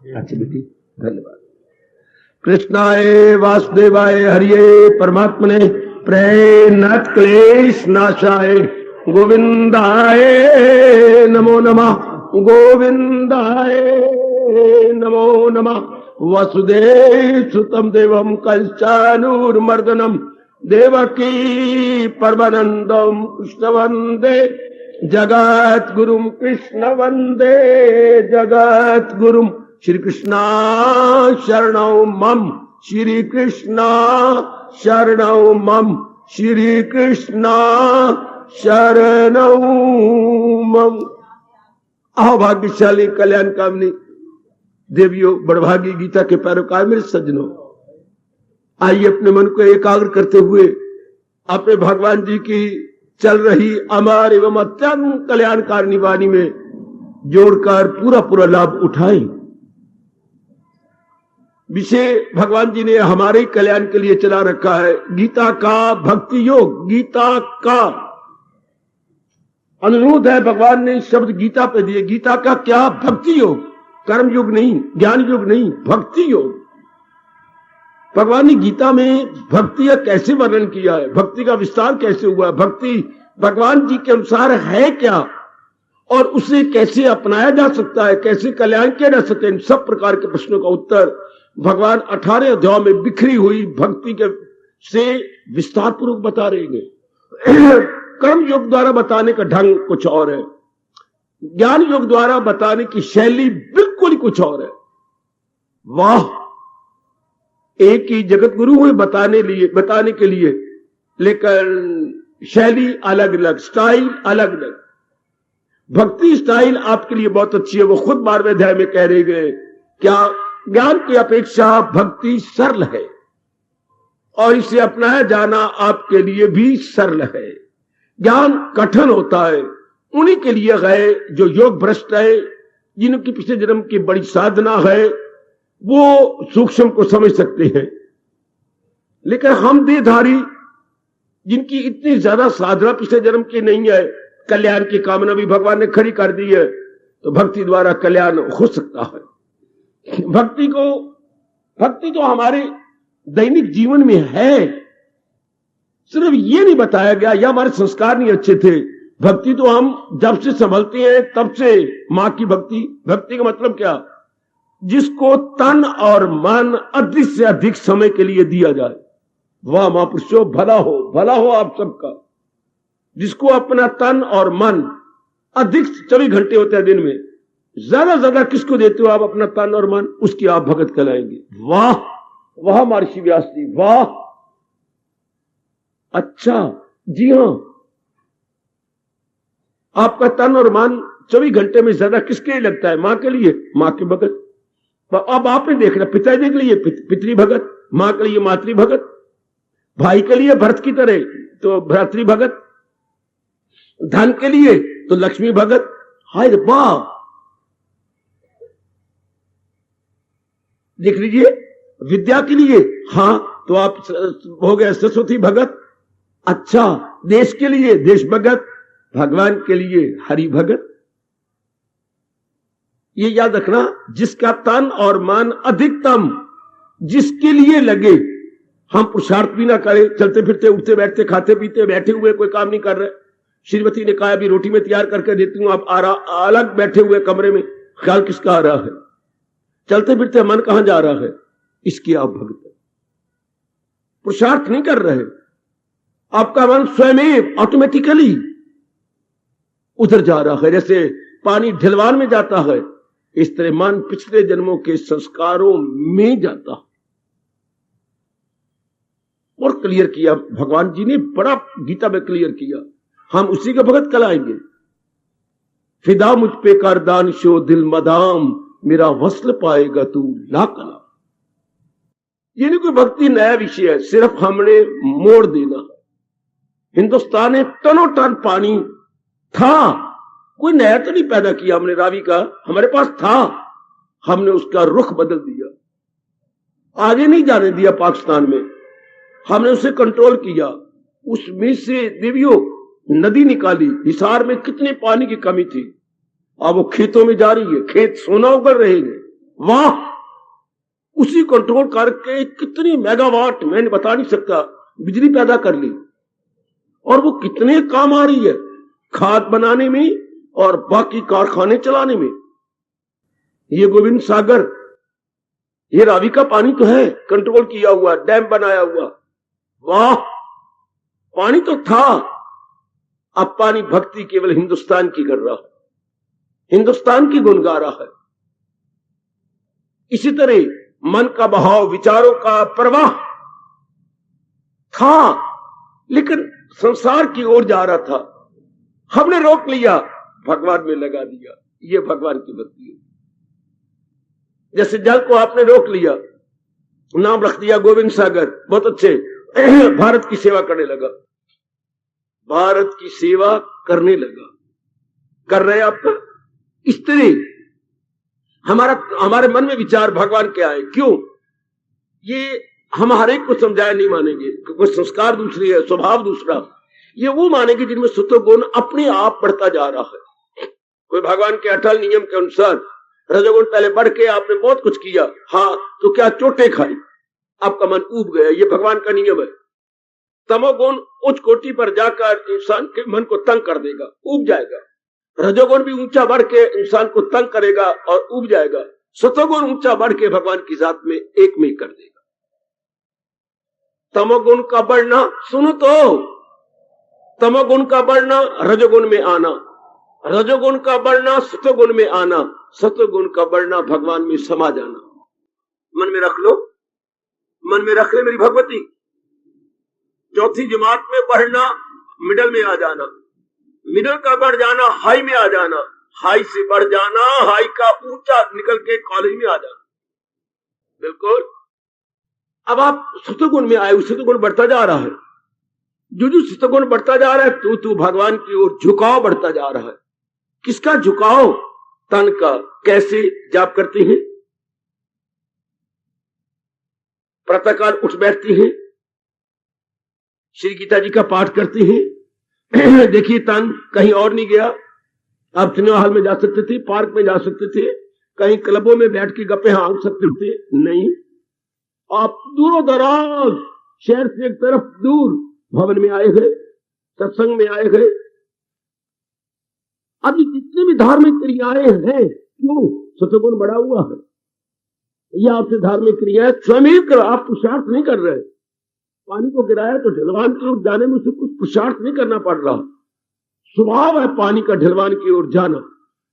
अच्छा बेटी, धन्यवाद। कृष्णाय वासुदेवाय हरिये परमात्मने प्रेरणात् क्लेश नाशाय गोविंदाय नमो नमः, गोविंदाय नमो नमः। वसुदेव सुतम देवम कंसानुर्मर्दनम देवकी परमानंदम कृष्ण वंदे जगत गुरुम, कृष्ण वंदे जगत गुरुम। श्री कृष्णा शरणौ मम, श्री कृष्णा शरणौ मम, श्री कृष्णा शरणौ मम। आओ भाग्यशाली कल्याण कामनी देवियों, बड़भागी गीता के पैरोकार मेरे सज्जनों, आइए अपने मन को एकाग्र करते हुए अपने भगवान जी की चल रही अमर एवं अत्यंत कल्याणकारिणी वाणी में जोड़कर पूरा लाभ उठाएं। विषय भगवान जी ने हमारे कल्याण के लिए चला रखा है, गीता का भक्ति योग। गीता का अनुरोध है, भगवान ने शब्द गीता पे दिए। गीता का क्या? भक्ति योग, कर्म योग नहीं, ज्ञान योग नहीं, भक्ति योग। भगवान ने गीता में भक्ति का कैसे वर्णन किया है, भक्ति का विस्तार कैसे हुआ है, भक्ति भगवान जी के अनुसार है क्या और उसे कैसे अपनाया जा सकता है, कैसे कल्याण किया जा सके, इन सब प्रकार के प्रश्नों का उत्तर भगवान 18 अध्याय में बिखरी हुई भक्ति के से विस्तार पूर्वक बता रहे हैं। कर्म योग द्वारा बताने का ढंग कुछ और है, ज्ञान योग द्वारा बताने की शैली बिल्कुल ही कुछ और है। वाह, एक ही जगत गुरु हुए बताने के लिए, लेकिन शैली अलग अलग, स्टाइल अलग अलग। भक्ति स्टाइल आपके लिए बहुत अच्छी है, वो खुद 12वें अध्याय में कह रहे गए। क्या? ज्ञान की अपेक्षा भक्ति सरल है और इसे अपनाया जाना आपके लिए भी सरल है। ज्ञान कठिन होता है उन्हीं के लिए है जो योग भ्रष्ट है, जिनकी पिछले जन्म की बड़ी साधना है, वो सूक्ष्म को समझ सकते हैं। लेकिन हम देहधारी जिनकी इतनी ज्यादा साधना पिछले जन्म की नहीं है, कल्याण की कामना भी भगवान ने खड़ी कर दी है, तो भक्ति द्वारा कल्याण हो सकता है। भक्ति तो हमारे दैनिक जीवन में है, सिर्फ ये नहीं बताया गया या हमारे संस्कार नहीं अच्छे थे। भक्ति तो हम जब से संभलते हैं तब से मां की भक्ति। भक्ति का मतलब क्या? जिसको तन और मन अधिक से अधिक समय के लिए दिया जाए। वाह महापुरुषों, भला हो आप सबका। जिसको अपना तन और मन अधिक 24 घंटे होते हैं दिन में, ज्यादा किसको देते हो आप अपना तन और मन, उसकी आप भगत कहलाएंगे। वाह महर्षि व्यास जी, वाह। अच्छा, जी हां, आपका तन और मन 24 घंटे में ज्यादा किसके लिए लगता है? मां के लिए, मां के भगत। अब आपने देखना, पिताजी के लिए पितृ भगत, मां के लिए मातृ भगत, भाई के लिए भरत की तरह तो भ्रातृ भगत, धन के लिए तो लक्ष्मी भगत। हाय वाह, देख लीजिए। विद्या के लिए हाँ तो आप हो गए सरस्वती भगत। अच्छा, देश के लिए देश भगत, भगवान के लिए हरि भगत। ये याद रखना, जिसका तन और मन अधिकतम जिसके लिए लगे, हम पुरुषार्थ भी ना करें, चलते फिरते उठते बैठते खाते पीते बैठे हुए कोई काम नहीं कर रहे। श्रीमती ने कहा अभी रोटी में तैयार करके देती हूं, आप अलग बैठे हुए कमरे में, ख्याल किसका आ रहा है? चलते फिरते मन कहां जा रहा है? इसकी आप भगत है। पुरुषार्थ नहीं कर रहे, आपका मन स्वयं ऑटोमेटिकली उधर जा रहा है। जैसे पानी ढलवान में जाता है, इस तरह मन पिछले जन्मों के संस्कारों में जाता है। और क्लियर किया भगवान जी ने, बड़ा गीता में क्लियर किया। हम उसी का भगत कहलाएंगे। फिदा मुझ पे कर दानिशो दिल मदाम, मेरा वस्ल पाएगा तू लाकला। ये नहीं कोई भक्ति नया विषय है, सिर्फ हमने मोड़ देना है। हिंदुस्तान में टनों टन पानी था, कोई नया तो नहीं पैदा किया हमने, रावी का हमारे पास था, हमने उसका रुख बदल दिया, आगे नहीं जाने दिया। पाकिस्तान में हमने उसे कंट्रोल किया, उसमें से देवियों नदी निकाली। हिसार में कितने पानी की कमी थी, अब वो खेतों में जा रही है, खेत सोना उगल रहे हैं, वाह, उसी कंट्रोल करके कितनी मेगावाट मैंने बता नहीं सकता बिजली पैदा कर ली, और वो कितने काम आ रही है, खाद बनाने में और बाकी कारखाने चलाने में। ये गोविंद सागर, ये रावी का पानी तो है, कंट्रोल किया हुआ, डैम बनाया हुआ। वाह, पानी तो था, अब पानी भक्ति केवल हिंदुस्तान की कर रहा है, हिंदुस्तान की गुण गा रहा है। इसी तरह मन का बहाव, विचारों का प्रवाह था, लेकिन संसार की ओर जा रहा था, हमने रोक लिया, भगवान में लगा दिया। ये भगवान की भक्ति है। जैसे जल को आपने रोक लिया, नाम रख दिया गोविंद सागर, बहुत अच्छे, भारत की सेवा करने लगा, भारत की सेवा करने लगा। कर रहे हैं आपका? इस तरह हमारे मन में विचार भगवान क्या है, क्यों? ये हम हर एक को समझाया नहीं मानेंगे, क्योंकि संस्कार दूसरी है, स्वभाव दूसरा। ये वो मानेंगे जिनमें सत्वगुण अपने आप बढ़ता जा रहा है। कोई भगवान के अटल नियम के अनुसार रजोगुण पहले बढ़ के आपने बहुत कुछ किया, हाँ, तो क्या चोटें खाई, आपका मन ऊब गया, ये भगवान का नियम है। तमोगुण उच्च कोटि पर जाकर इंसान के मन को तंग कर देगा, ऊब जाएगा। रजोगुण भी ऊंचा बढ़ के इंसान को तंग करेगा और ऊब जाएगा। सतोगुण ऊंचा बढ़ के भगवान की जात में एक में कर देगा। तमोगुण का बढ़ना, सुनो तो, तमोगुण का बढ़ना, रजोगुण में आना, रजोगुण का बढ़ना, सतोगुण में आना, सतोगुण का बढ़ना, भगवान में समा जाना। मन में रख लो, मन में रख ले मेरी भगवती। चौथी जमात में बढ़ना, मिडल में आ जाना, मिडल का बढ़ जाना, हाई में आ जाना, हाई से बढ़ जाना, हाई का ऊंचा निकल के कॉलेज में आ जाना। बिल्कुल। अब आप सतोगुण में आए, सतोगुण बढ़ता जा रहा है, जो सतोगुण बढ़ता जा रहा है, तो भगवान की ओर झुकाव बढ़ता जा रहा है। किसका झुकाव? तन का। कैसे? जाप करते हैं, प्रातःकाल उठ बैठते हैं, श्री गीता जी का पाठ करते हैं। देखिए, तन कहीं और नहीं गया। आप सिनेमा हॉल में जा सकते थे, पार्क में जा सकते थे, कहीं क्लबों में बैठ के गप्पे हाँक सकते थे, नहीं। आप दूरों दराज शहर से एक तरफ दूर भवन में आए गए, सत्संग में आए गए। अब जितने भी धार्मिक क्रियाएं हैं, क्यों? सतोगुण बढ़ा हुआ है। यह आपसे धार्मिक क्रियाएं स्वयं करो, आप पुरुषार्थ नहीं कर रहे। पानी को गिराया तो ढलवान की ओर जाने में उसे कुछ पुरुषार्थ नहीं करना पड़ रहा, स्वभाव है पानी का ढलवान की ओर जाना।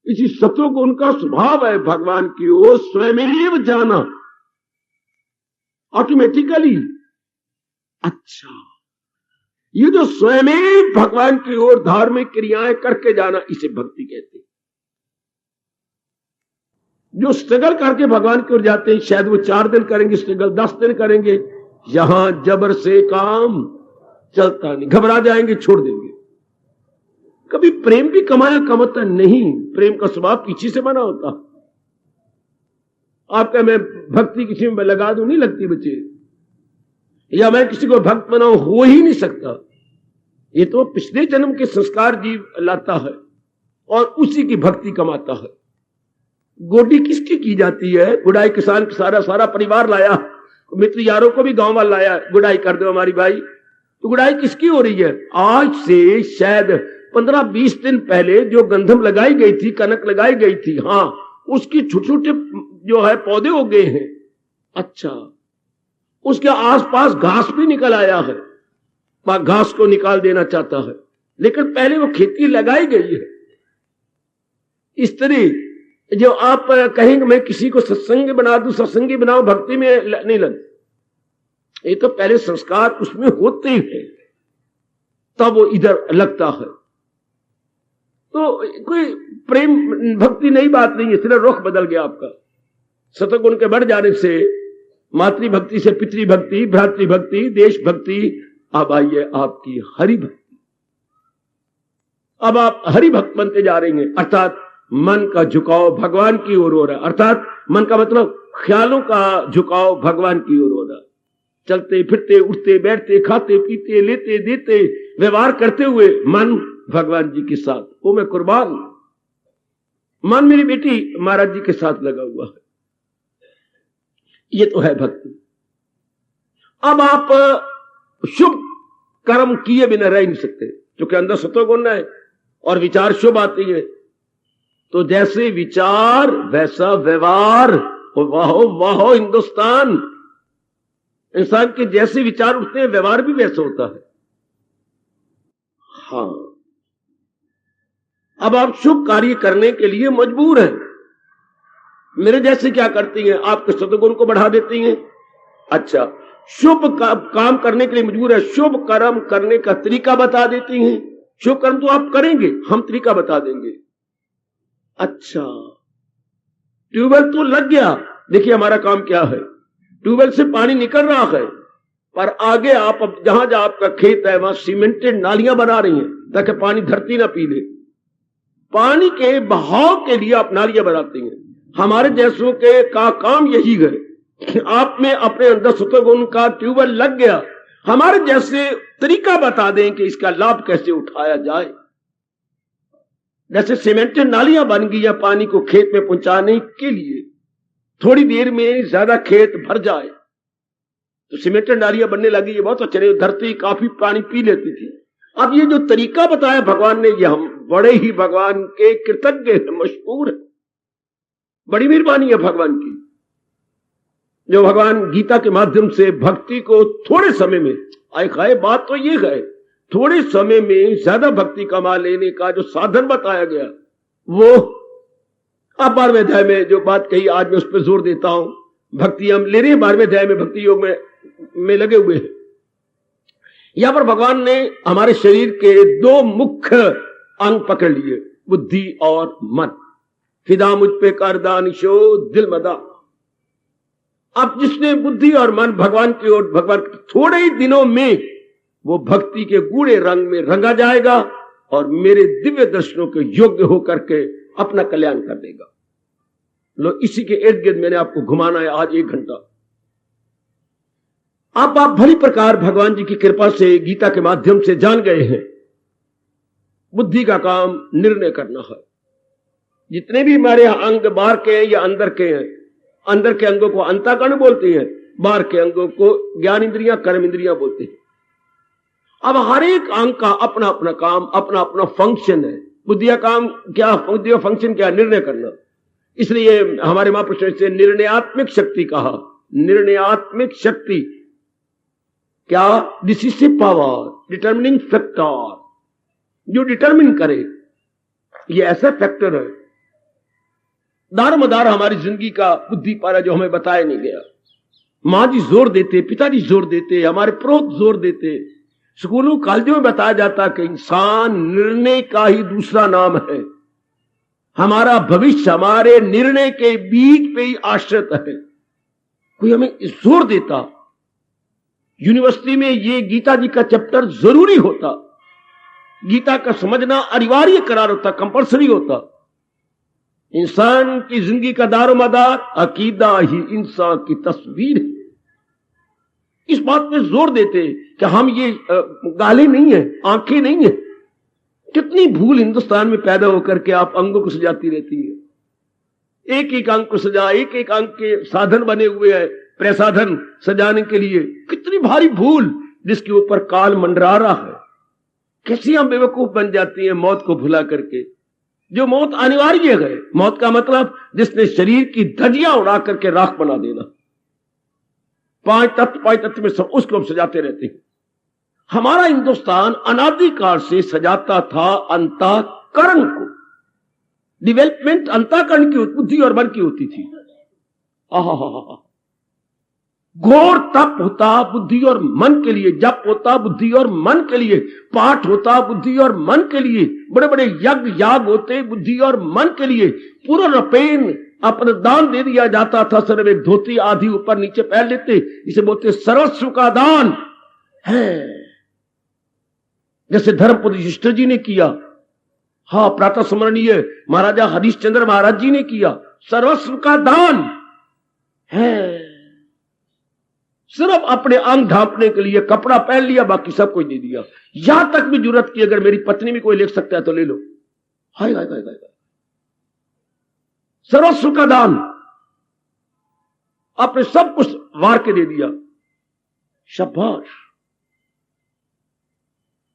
इसी सतोगुण का स्वभाव है भगवान की ओर स्वयं जाना, ऑटोमेटिकली। अच्छा, ये जो स्वयं भगवान की ओर धार्मिक क्रियाएं करके जाना, इसे भक्ति कहते हैं। जो स्ट्रगल करके भगवान की ओर जाते हैं, शायद वो 4 दिन करेंगे स्ट्रगल, 10 दिन करेंगे, यहां जबर से काम चलता नहीं, घबरा जाएंगे, छोड़ देंगे। कभी प्रेम भी कमाया कमाता नहीं, प्रेम का स्वभाव पीछे से बना होता। आपका मैं भक्ति किसी में लगा दूं, नहीं लगती बच्चे, या मैं किसी को भक्त बनाऊं, हो ही नहीं सकता। ये तो पिछले जन्म के संस्कार जीव लाता है और उसी की भक्ति कमाता है। गोडी किसकी की जाती है? गुड़ाई किसान का सारा परिवार लाया, मित्र यारों को भी गांव वाला लाया, गुड़ाई कर दो हमारी भाई। तो गुड़ाई किसकी हो रही है? आज से शायद 15-20 दिन पहले जो गंधम लगाई गई थी, कनक लगाई गई थी, हाँ, उसकी छोटे छोटे जो है पौधे हो गए हैं। अच्छा, उसके आसपास घास भी निकल आया है, घास को निकाल देना चाहता है, लेकिन पहले वो खेती लगाई गई है। इस तरह जो आप कहेंगे मैं किसी को सत्संगी बना दूं, सत्संगी बनाओ, भक्ति में नहीं लग, ये तो पहले संस्कार उसमें होते हैं, तब वो इधर लगता है। तो कोई प्रेम भक्ति नई बात नहीं है, सिर्फ रुख बदल गया आपका। सतगुण के बढ़ जाने से मातृभक्ति से पितृभक्ति, भ्रातृभक्ति, देशभक्ति, अब आई है आपकी हरि भक्ति। अब आप हरि भक्त बनते जा रहे हैं, अर्थात मन का झुकाव भगवान की ओर हो रहा है। अर्थात मन का मतलब ख्यालों का झुकाव भगवान की ओर हो रहा है। चलते फिरते, उठते बैठते, खाते पीते, लेते देते, व्यवहार करते हुए मन भगवान जी के साथ, वो मैं कुर्बान। मन मेरी बेटी महाराज जी के साथ लगा हुआ है। ये तो है भक्ति। अब आप शुभ कर्म किए बिना रह नहीं सकते, क्योंकि अंदर सत्वगुण है और विचार शुभ आती है। तो जैसे विचार वैसा व्यवहार। वाहो वाहो हिंदुस्तान, इंसान के जैसे विचार उठते हैं व्यवहार भी वैसा होता है। हाँ, अब आप शुभ कार्य करने के लिए मजबूर हैं। मेरे जैसे क्या करती हैं, आपके सत्वगुण को बढ़ा देती हैं। अच्छा, शुभ काम करने के लिए मजबूर है, शुभ कर्म करने का तरीका बता देती हैं। शुभ कर्म तो आप करेंगे, हम तरीका बता देंगे। अच्छा, ट्यूबवेल तो लग गया, देखिए हमारा काम क्या है, ट्यूबवेल से पानी निकल रहा है, पर आगे आप जहां जहां आपका खेत है वहां सीमेंटेड नालियां बना रही हैं ताकि पानी धरती ना पी ले। पानी के बहाव के लिए आप नालियां बनाती हैं। हमारे जैसों के का काम यही है, आप में अपने अंदर सत्वगुण का ट्यूबवेल लग गया, हमारे जैसे तरीका बता दें कि इसका लाभ कैसे उठाया जाए। जैसे सीमेंटेड नालियां बन गई या पानी को खेत में पहुंचाने के लिए, थोड़ी देर में ज्यादा खेत भर जाए तो सीमेंटेड नालियां बनने लगी। ये बहुत अच्छे, धरती काफी पानी पी लेती थी। अब ये जो तरीका बताया भगवान ने, ये हम बड़े ही भगवान के कृतज्ञ हैं, मशहूर है। बड़ी मेहरबानी है भगवान की, जो भगवान गीता के माध्यम से भक्ति को थोड़े समय में आए खाए। बात तो ये है, थोड़े समय में ज्यादा भक्ति कमा लेने का जो साधन बताया गया, वो अब 12वें अध्याय में जो बात कही, आज मैं उस पर जोर देता हूं। भक्ति हम ले रहे हैं 12वें अध्याय में, भक्ति योग में लगे हुए हैं। यहां पर भगवान ने हमारे शरीर के दो मुख्य अंग पकड़ लिए, बुद्धि और मन। फिदा मुझ पे कर दानिशो दिल मदा। अब जिसने बुद्धि और मन भगवान की ओर, भगवान थोड़े ही दिनों में वो भक्ति के गूढ़े रंग में रंगा जाएगा और मेरे दिव्य दर्शनों के योग्य होकर के अपना कल्याण कर देगा। लो, इसी के इर्द गिर्द मैंने आपको घुमाना है आज 1 घंटा। आप भली प्रकार भगवान जी की कृपा से गीता के माध्यम से जान गए हैं, बुद्धि का काम निर्णय करना है। जितने भी हमारे अंग बाहर के हैं या अंदर के हैं, अंदर के अंगों को अंतःकरण बोलते हैं, बाहर के अंगों को ज्ञान इंद्रियां, कर्म इंद्रियां बोलते हैं। अब हर एक अंग का अपना अपना काम, अपना अपना फंक्शन है। बुद्धि का काम क्या, बुद्धि का फंक्शन क्या, निर्णय करना। इसलिए हमारे महापुरुषों ने इसे निर्णयात्मक शक्ति कहा। निर्णयात्मक शक्ति क्या, डिसिसिव पावर, डिटर्मिनिंग फैक्टर, जो डिटर्मिन करे। ये ऐसा फैक्टर है दारोमदार हमारी जिंदगी का, बुद्धि पारा, जो हमें बताया नहीं गया। माँ जी जोर देते, पिताजी जोर देते, हमारे पुरोहित जोर देते, स्कूलों कॉलेजों में बताया जाता कि इंसान निर्णय का ही दूसरा नाम है। हमारा भविष्य हमारे निर्णय के बीच पे ही आश्रित है। कोई हमें जोर देता, यूनिवर्सिटी में ये गीता जी का चैप्टर जरूरी होता, गीता का समझना अनिवार्य करार होता, कंपल्सरी होता। इंसान की जिंदगी का दारोमदार अकीदा ही इंसान की तस्वीर है। इस बात पे जोर देते कि हम ये गाले नहीं है, आंखें नहीं है। कितनी भूल हिंदुस्तान में पैदा होकर के आप अंगों को सजाती रहती है। एक एक अंग को सजा, एक एक अंग के साधन बने हुए हैं, प्रसाधन सजाने के लिए। कितनी भारी भूल जिसके ऊपर काल मंडरा रहा है। कैसी हम बेवकूफ बन जाती हैं मौत को भुला करके। जो मौत अनिवार्य है, मौत का मतलब जिसने शरीर की धजियां उड़ा करके राख बना देना। 5 तत्व में सब उसको हम सजाते रहते हैं। हमारा हिंदुस्तान अनादिकाल से सजाता था अंतःकरण को। डेवलपमेंट अंतःकरण की, बुद्धि और मन की होती थी। घोर तप होता बुद्धि और मन के लिए, जप होता बुद्धि और मन के लिए, पाठ होता बुद्धि और मन के लिए, बड़े बड़े यज्ञ याग होते बुद्धि और मन के लिए। पूरा रपेन अपना दान दे दिया जाता था। सिर्फ एक धोती आधी ऊपर नीचे पहन लेते, इसे बोलते सर्वस्व का दान है। जैसे धर्मपुर युधिष्ठिर जी ने किया, हाँ प्रातः स्मरणीय महाराजा हरिश्चंद्र महाराज जी ने किया। सर्वस्व का दान है। सिर्फ अपने अंग ढांपने के लिए कपड़ा पहन लिया, बाकी सब कुछ दे दिया। यहां तक भी जरूरत की अगर मेरी पत्नी भी कोई ले सकता है तो ले लो। हाय हाय हाय हाय, सर्वस्व का दान। आपने सब कुछ वार के दे दिया, शाबाश।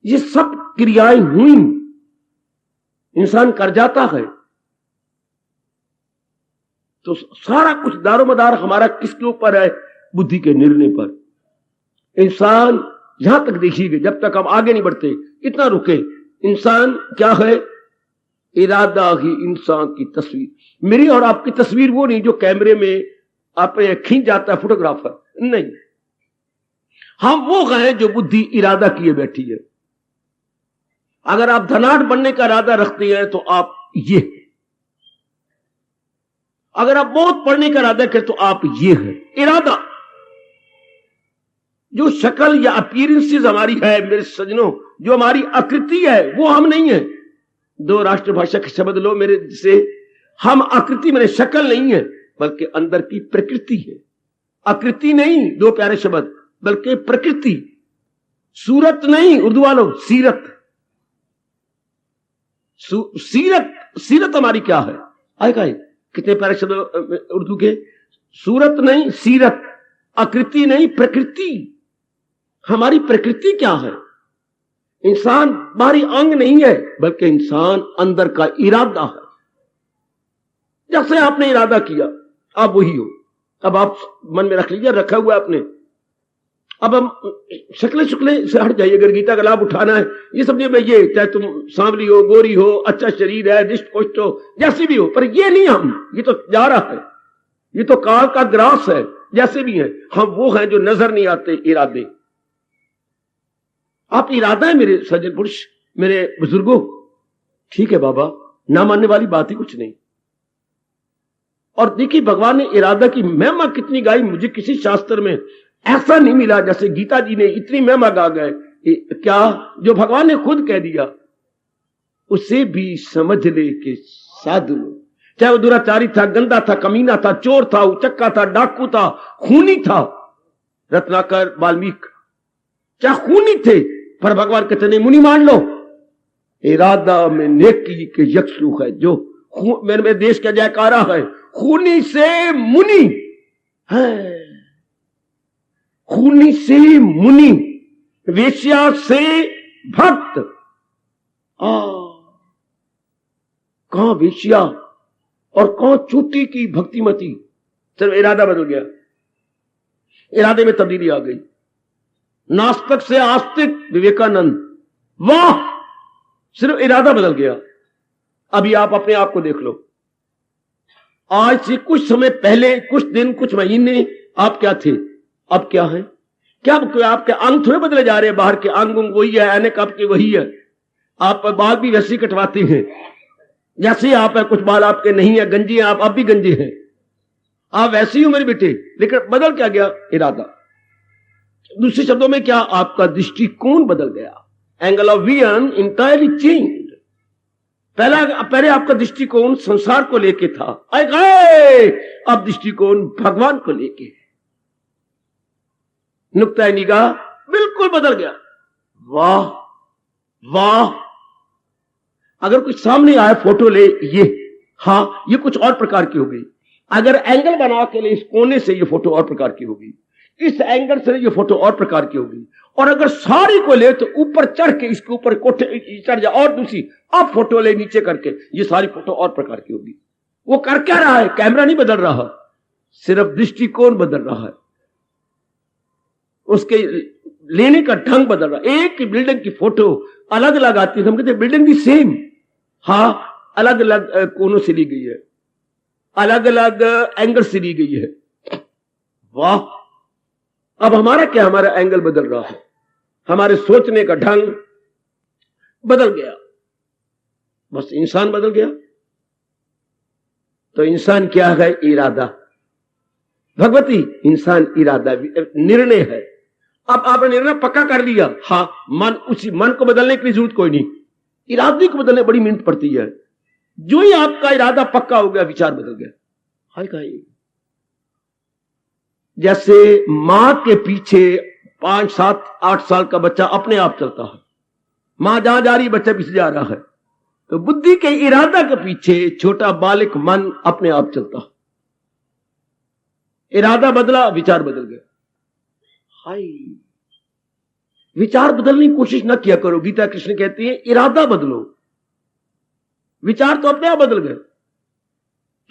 ये सब क्रियाएं हुई, इंसान कर जाता है, तो सारा कुछ दारोमदार हमारा किसके ऊपर है? बुद्धि के निर्णय पर। इंसान यहां तक देखिएगा, जब तक हम आगे नहीं बढ़ते, इतना रुके। इंसान क्या है? इरादा ही इंसान की तस्वीर। मेरी और आपकी तस्वीर वो नहीं जो कैमरे में आप खींच जाता है फोटोग्राफर, नहीं। हम वो हैं जो बुद्धि इरादा किए बैठी है। अगर आप धनाढ़ बनने का इरादा रखते हैं तो आप ये, अगर आप बहुत पढ़ने का इरादा करें तो आप ये है। इरादा, जो शक्ल या अपीयरेंसेस हमारी है मेरे सज्जनों, जो हमारी आकृति है, वो हम नहीं है। दो राष्ट्रभाषा के शब्द लो मेरे से, हम आकृति मेरे शक्ल नहीं है, बल्कि अंदर की प्रकृति है। आकृति नहीं, दो प्यारे शब्द, बल्कि प्रकृति। सूरत नहीं, उर्दू वालों, सीरत। सीरत, सीरत हमारी क्या है? आएगा कितने प्यारे शब्द उर्दू के। सूरत नहीं, सीरत। आकृति नहीं, प्रकृति। हमारी प्रकृति क्या है? इंसान बाहरी अंग नहीं है, बल्कि इंसान अंदर का इरादा है। जैसे आपने इरादा किया, आप वही हो। अब आप मन में रख लीजिए, रखा हुआ आपने। अब हम शक्ले शुक्ले से हट जाइए। अगर गीता का लाभ उठाना है, ये समझिए मैं ये, चाहे तुम सांवली हो, गोरी हो, अच्छा शरीर है, दिष्ट पुष्ट हो, जैसी भी हो, पर ये नहीं हम। ये तो जा रहा है, ये तो काल का ग्रास है। जैसे भी है, हम वो हैं जो नजर नहीं आते, इरादे। आप इरादा है मेरे सज्जन पुरुष, मेरे बुजुर्गों। ठीक है बाबा, ना मानने वाली बात ही कुछ नहीं। और देखिए भगवान ने इरादा की महिमा कितनी गाई। मुझे किसी शास्त्र में ऐसा नहीं मिला जैसे गीता जी ने इतनी महिमा गा गए। क्या जो भगवान ने खुद कह दिया, उसे भी समझ ले के साधु। चाहे वो दुराचारी था, गंदा था, कमीना था, चोर था, उचक्का था, डाकू था, खूनी था, रत्नाकर, वाल्मीकि, चाहे खूनी थे, पर भगवान कहते नहीं, मुनि मान लो। इरादा में नेकी के यक्षु है, जो मेरे देश का जयकारा है, खूनी से मुनि है, खूनी से मुनि, वेश्या से भक्त। कहां वेश्या और कहां चोटी की भक्तिमती। सिर्फ इरादा बदल गया, इरादे में तब्दीली आ गई। नास्तिक से आस्तिक विवेकानंद, वाह, सिर्फ इरादा बदल गया। अभी आप अपने आप को देख लो। आज से कुछ समय पहले, कुछ दिन, कुछ महीने आप क्या थे, अब क्या है? क्या आपके अंग थोड़े बदले जा रहे हैं? बाहर के अंग वही है, ऐनक आपके वही है। आप बाल भी वैसे कटवाते हैं जैसे आप है। कुछ बाल आपके नहीं है, गंजे हैं आप भी गंजे हैं। आप वैसे ही हो मेरे बेटे, लेकिन बदल क्या गया? इरादा। दूसरे शब्दों में क्या? आपका दृष्टिकोण बदल गया। Angle of vision entirely change. पहले आपका दृष्टिकोण संसार को लेके था, अब दृष्टिकोण भगवान को लेके। नुक्ता निगाह बिल्कुल बदल गया। वाह वाह। अगर कुछ सामने आए, फोटो ले, ये, हाँ, ये कुछ और प्रकार की होगी। अगर एंगल बना के ले, इस कोने से ये फोटो और प्रकार की होगी, इस एंगल से ये फोटो और प्रकार की होगी। और अगर सारी को ले तो ऊपर चढ़ के इसके ऊपर कोठे चढ़ जाए और दूसरी अब फोटो ले नीचे करके, ये सारी फोटो और प्रकार की होगी। वो कर क्या रहा है? कैमरा नहीं बदल रहा, सिर्फ दृष्टिकोण बदल रहा है। उसके लेने का ढंग बदल रहा है। एक बिल्डिंग की फोटो अलग अलग आती है, हम कहते हैं बिल्डिंग भी सेम, हाँ, अलग अलग कोनों से ली गई है, अलग अलग एंगल से ली गई है। वाह। अब हमारा क्या? हमारा एंगल बदल रहा है, हमारे सोचने का ढंग बदल गया। बस इंसान बदल गया। तो इंसान क्या है? इरादा। भगवती, इंसान इरादा, निर्णय है। अब आपने निर्णय पक्का कर लिया, हाँ, मन, उसी मन को बदलने की जरूरत कोई नहीं, इरादे को बदलने बड़ी मिनट पड़ती है। जो ही आपका इरादा पक्का हो गया, विचार बदल गया। हाय का जैसे मां के पीछे 5, 7, 8 साल का बच्चा अपने आप चलता है, मां जहां जा रही बच्चा पीछे जा रहा है, तो बुद्धि के इरादा के पीछे छोटा बालिक मन अपने आप चलता है। इरादा बदला, विचार बदल गए। हाय, विचार बदलने की कोशिश ना किया करो। गीता कृष्ण कहती है इरादा बदलो, विचार तो अपने आप बदल गए।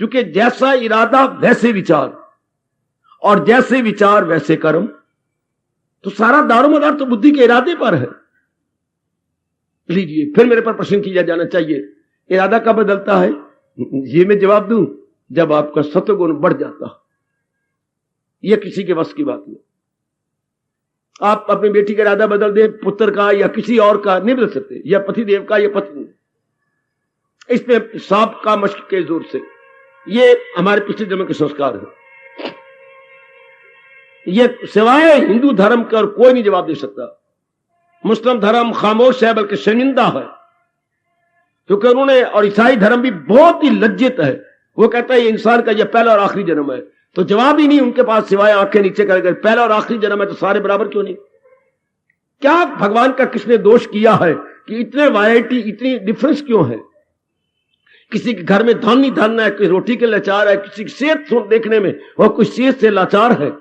क्योंकि जैसा इरादा वैसे विचार, और जैसे विचार वैसे कर्म। तो सारा दारोमदार तो बुद्धि के इरादे पर है। लीजिए, फिर मेरे पर प्रश्न किया जाना चाहिए, इरादा कब बदलता है? ये मैं जवाब दूं, जब आपका सत्वगुण बढ़ जाता। यह किसी के वश की बात नहीं। आप अपनी बेटी का इरादा बदल दें, पुत्र का या किसी और का नहीं बदल सकते, या पतिदेव का या पत्नी। इसमें सांप का मश्क के जोर से, ये हमारे पिछले जन्म के संस्कार है। ये सिवाय हिंदू धर्म के और कोई नहीं जवाब दे सकता। मुस्लिम धर्म खामोश है, बल्कि शर्मिंदा है, क्योंकि उन्होंने, और ईसाई धर्म भी बहुत ही लज्जित है। वो कहता है ये इंसान का यह पहला और आखिरी जन्म है। तो जवाब ही नहीं उनके पास सिवाय आंखें नीचे कर गए। पहला और आखिरी जन्म है तो सारे बराबर क्यों नहीं? क्या भगवान का किसने दोष किया है कि इतने वैरायटी, इतनी डिफरेंस क्यों है? किसी के घर में धन ही धन है, कोई रोटी के लाचार है, किसी की सेहत देखने में और कोई सेहत से लाचार है।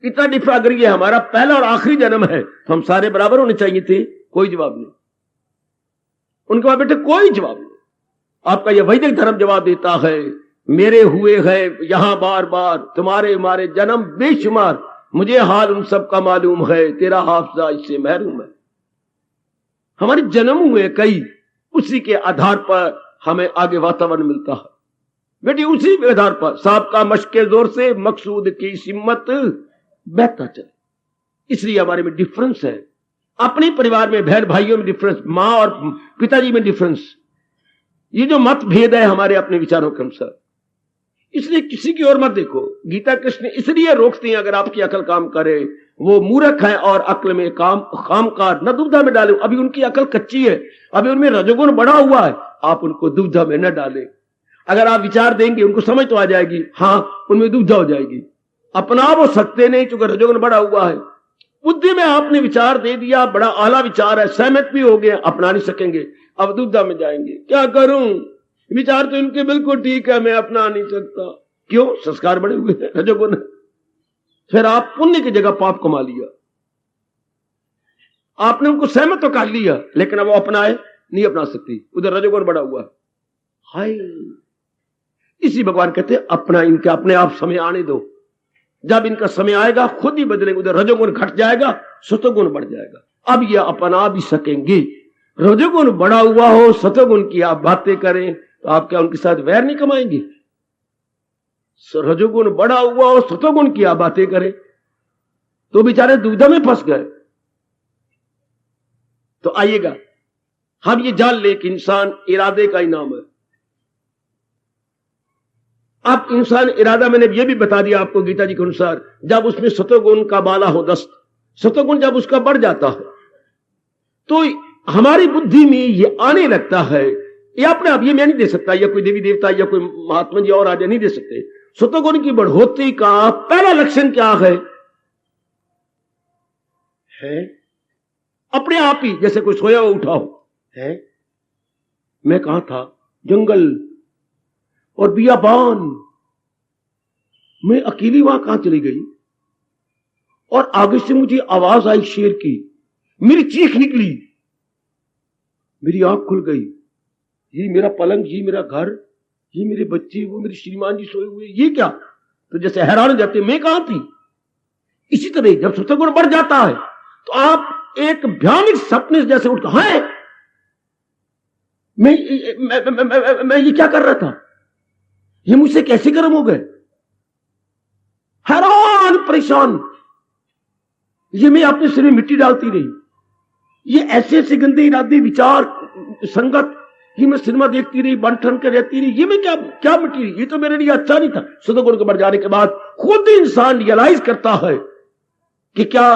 इतना डिफरेंस, अगर ये हमारा पहला और आखिरी जन्म है तो हम सारे बराबर होने चाहिए थे। कोई जवाब नहीं। उनके बाद बेटे कोई जवाब नहीं। आपका यह वैदिक धर्म जवाब देता है, मेरे हुए है यहां बार बार, तुम्हारे हमारे जन्म बेशुमार, मुझे हाल उन सब का मालूम है, तेरा हाफजा इससे महरूम है। हमारे जन्म हुए कई, उसी के आधार पर हमें आगे वातावरण मिलता है बेटी, उसी के आधार पर सांप का मश्क के जोर से मकसूद की सिम्मत बहता चले। इसलिए हमारे में डिफरेंस है। अपने परिवार में बहन भाइयों में डिफरेंस, मां और पिताजी में डिफरेंस, ये जो मतभेद है हमारे अपने विचारों के अनुसार। इसलिए किसी की ओर मत देखो। गीता कृष्ण इसलिए रोकती हैं, अगर आपकी अकल काम करे, वो मूर्ख है और अक्ल में कामकार न दुविधा में डाले। अभी उनकी अकल कच्ची है, अभी उनमें रजोगुण बढ़ा हुआ है, आप उनको दुविधा में न डालें। अगर आप विचार देंगे उनको समझ तो आ जाएगी, हाँ उनमें दुविधा हो जाएगी। अपना वो सकते नहीं क्योंकि रजोगुण बढ़ा हुआ है। बुद्धि में आपने विचार दे दिया, बड़ा आला विचार है, सहमत भी हो गए, अपना नहीं सकेंगे, अब दुविधा में जाएंगे, क्या करूं, विचार तो इनके बिल्कुल ठीक है, मैं अपना नहीं सकता। क्यों? संस्कार बड़े हुए हैं, रजोगुण। फिर आप पुण्य की जगह पाप कमा लिया। आपने उनको सहमत तो कर लिया, लेकिन अब वो अपनाए नहीं अपना सकती, उधर रजोगुण बढ़ा हुआ है। हाय, इसी भगवान कहते हैं अपना, इनके अपने आप समय आने दो। जब इनका समय आएगा खुद ही बदलेंगे, उधर रजोगुण घट जाएगा, सतोगुण बढ़ जाएगा। अब ये अपना भी सकेंगे। रजोगुण बढ़ा हुआ हो, सतोगुण की आप बातें करें तो आप क्या उनके साथ वैर नहीं कमाएंगे? रजोगुण बढ़ा हुआ हो, सतोगुण की आप बातें करें तो बेचारे दुविधा में फंस गए। तो आइएगा, हम ये जान ले कि इंसान इरादे का इनाम है। अब इंसान इरादा, मैंने ये भी बता दिया आपको गीता जी के अनुसार, जब उसमें सतोगुण का बाला हो दस्त, सतोगुण जब उसका बढ़ जाता है तो हमारी बुद्धि में ये आने लगता है, ये अपने आप, ये मैं नहीं दे सकता, या कोई देवी देवता या कोई महात्मा जी और राजा नहीं दे सकते। सतोगुण की बढ़ोतरी का पहला लक्षण क्या है? अपने आप ही, जैसे कोई सोया हुआ उठा हो, है मैं कहां था, जंगल और बियाबान, मैं अकेली वहां कहां चली गई, और आगे से मुझे आवाज आई शेर की, मेरी चीख निकली, मेरी आंख खुल गई, ये मेरा पलंग, ये मेरा घर, ये मेरे बच्चे, वो मेरे श्रीमान जी सोए हुए, ये क्या? तो जैसे हैरान हो जाते, मैं कहां थी। इसी तरह जब सतोगुण बढ़ जाता है तो आप एक भयानक सपने जैसे उठते हैं, मैं ये क्या कर रहा था, ये मुझसे कैसे गर्म हो गए, हैरान परेशान, ये मैं अपने सिर में मिट्टी डालती रही, ये ऐसे ऐसे गंदे इरादे विचार संगत, ये मैं सिनेमा देखती रही, बन ठन के रहती रही, ये मैं क्या मिट्टी, ये तो मेरे लिए अच्छा नहीं था। सतोगुण के बढ़ जाने के बाद खुद इंसान रियलाइज करता है कि क्या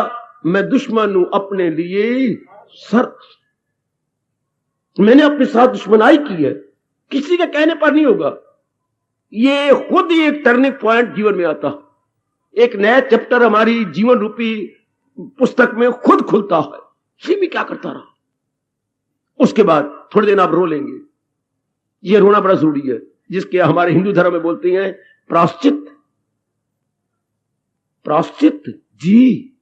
मैं दुश्मन हूं अपने लिए, मैंने अपने साथ दुश्मनाई की है, किसी के कहने पर नहीं होगा। ये खुद ही एक टर्निंग पॉइंट जीवन में आता है, एक नया चैप्टर हमारी जीवन रूपी पुस्तक में खुद खुलता है। ये भी क्या करता रहा, उसके बाद थोड़ी देर आप रो लेंगे। ये रोना बड़ा जरूरी है, जिसके हमारे हिंदू धर्म में बोलते हैं प्रायश्चित। प्राश्चित जी,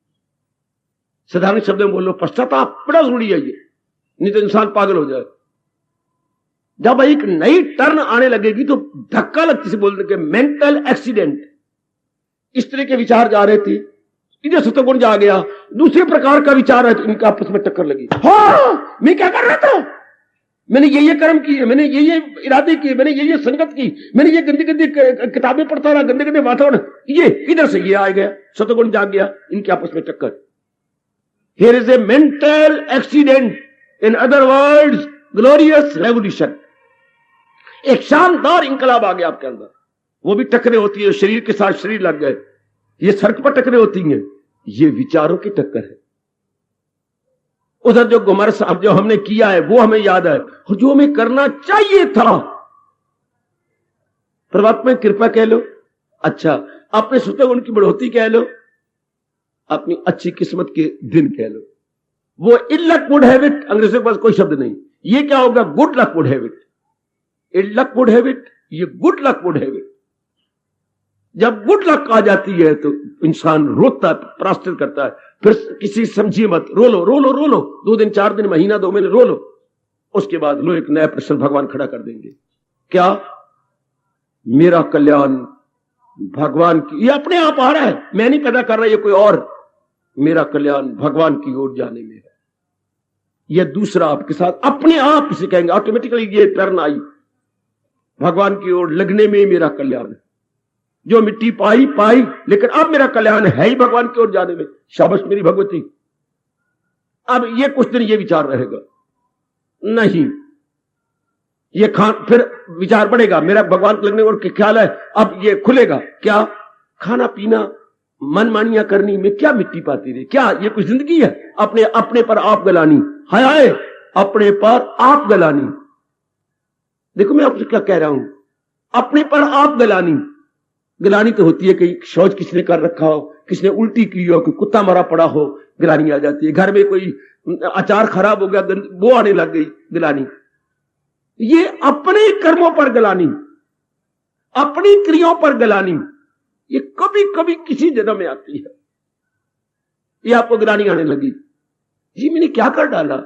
साधारण शब्द में बोलो, पश्चाताप बड़ा जरूरी है ये, नहीं तो इंसान पागल हो जाए। जब एक नई टर्न आने लगेगी तो धक्का लगती से बोलने के मेंटल एक्सीडेंट, इस तरह के विचार जा रहे थे, इधर सतोगुण जा गया, दूसरे प्रकार का विचार है तो इनका आपस में टक्कर लगी। हाँ, मैं क्या कर रहा था, मैंने ये कर्म किए, मैंने ये इरादे किए, मैंने ये संगत की, मैंने ये गंदी गंदी किताबें पढ़ता रहा, गंदे गंदे वातावरण, ये इधर से ये आ गया, सतोगुण जाग गया, इनके आपस में टक्कर। Here is a mental accident, in other words glorious revolution. एक शानदार इंकलाब आ गया आपके अंदर। वो भी टक्करें होती है, शरीर के साथ शरीर लग गए, ये सड़क पर टक्करें होती हैं, ये विचारों की टक्कर है। उधर जो गुमर साहब जो हमने किया है वो हमें याद है, और जो हमें करना चाहिए था, परमात्मा की कृपा कह लो, अच्छा अपने सतोगुण की बढ़ोतरी कह लो, अपनी अच्छी किस्मत के दिन कह लो। वो ill luck would have it, अंग्रेजों के पास कोई शब्द नहीं। ये क्या होगा, good luck would have it, ill luck would have it, ये good luck would have it. जब गुड लक आ जाती है तो इंसान रोता है, प्राश्चित करता है, फिर किसी समझिए मत, रो लो रो लो रो लो, 2 दिन 4 दिन महीना 2 महीने रो लो, उसके बाद लो एक नया प्रश्न भगवान खड़ा कर देंगे, क्या मेरा कल्याण भगवान की, ये अपने आप आ रहा है, मैं नहीं पैदा कर रहा, ये कोई और, मेरा कल्याण भगवान की ओर जाने में है। यह दूसरा आपके साथ अपने आप इसे कहेंगे, ऑटोमेटिकली ये टर्न आई, भगवान की ओर लगने में मेरा कल्याण है। जो मिट्टी पाई पाई, लेकिन अब मेरा कल्याण है ही भगवान की ओर जाने में। शाबाश मेरी भगवती। अब ये कुछ दिन ये विचार रहेगा नहीं, ये फिर विचार बढ़ेगा, मेरा भगवान को लगने और ख्याल है, अब ये खुलेगा, क्या खाना पीना मन मानिया करनी में क्या मिट्टी पाती रही, क्या ये कुछ जिंदगी है, अपने पर आप गलानी, हाय अपने पर आप गलानी। देखो मैं आपसे क्या कह रहा हूं, अपने पर आप गलानी। गिलानी तो होती है कि शौच किसने कर रखा हो, किसने उल्टी की हो, कोई कुत्ता मरा पड़ा हो, गिलानी आ जाती है। घर में कोई अचार खराब हो गया, वो आने लग गई गिलानी। ये अपने कर्मों पर गिलानी, अपनी क्रियाओं पर गिलानी, ये कभी कभी किसी जन्म में आती है। ये आपको गिलानी आने लगी, जी मैंने क्या कर डाला।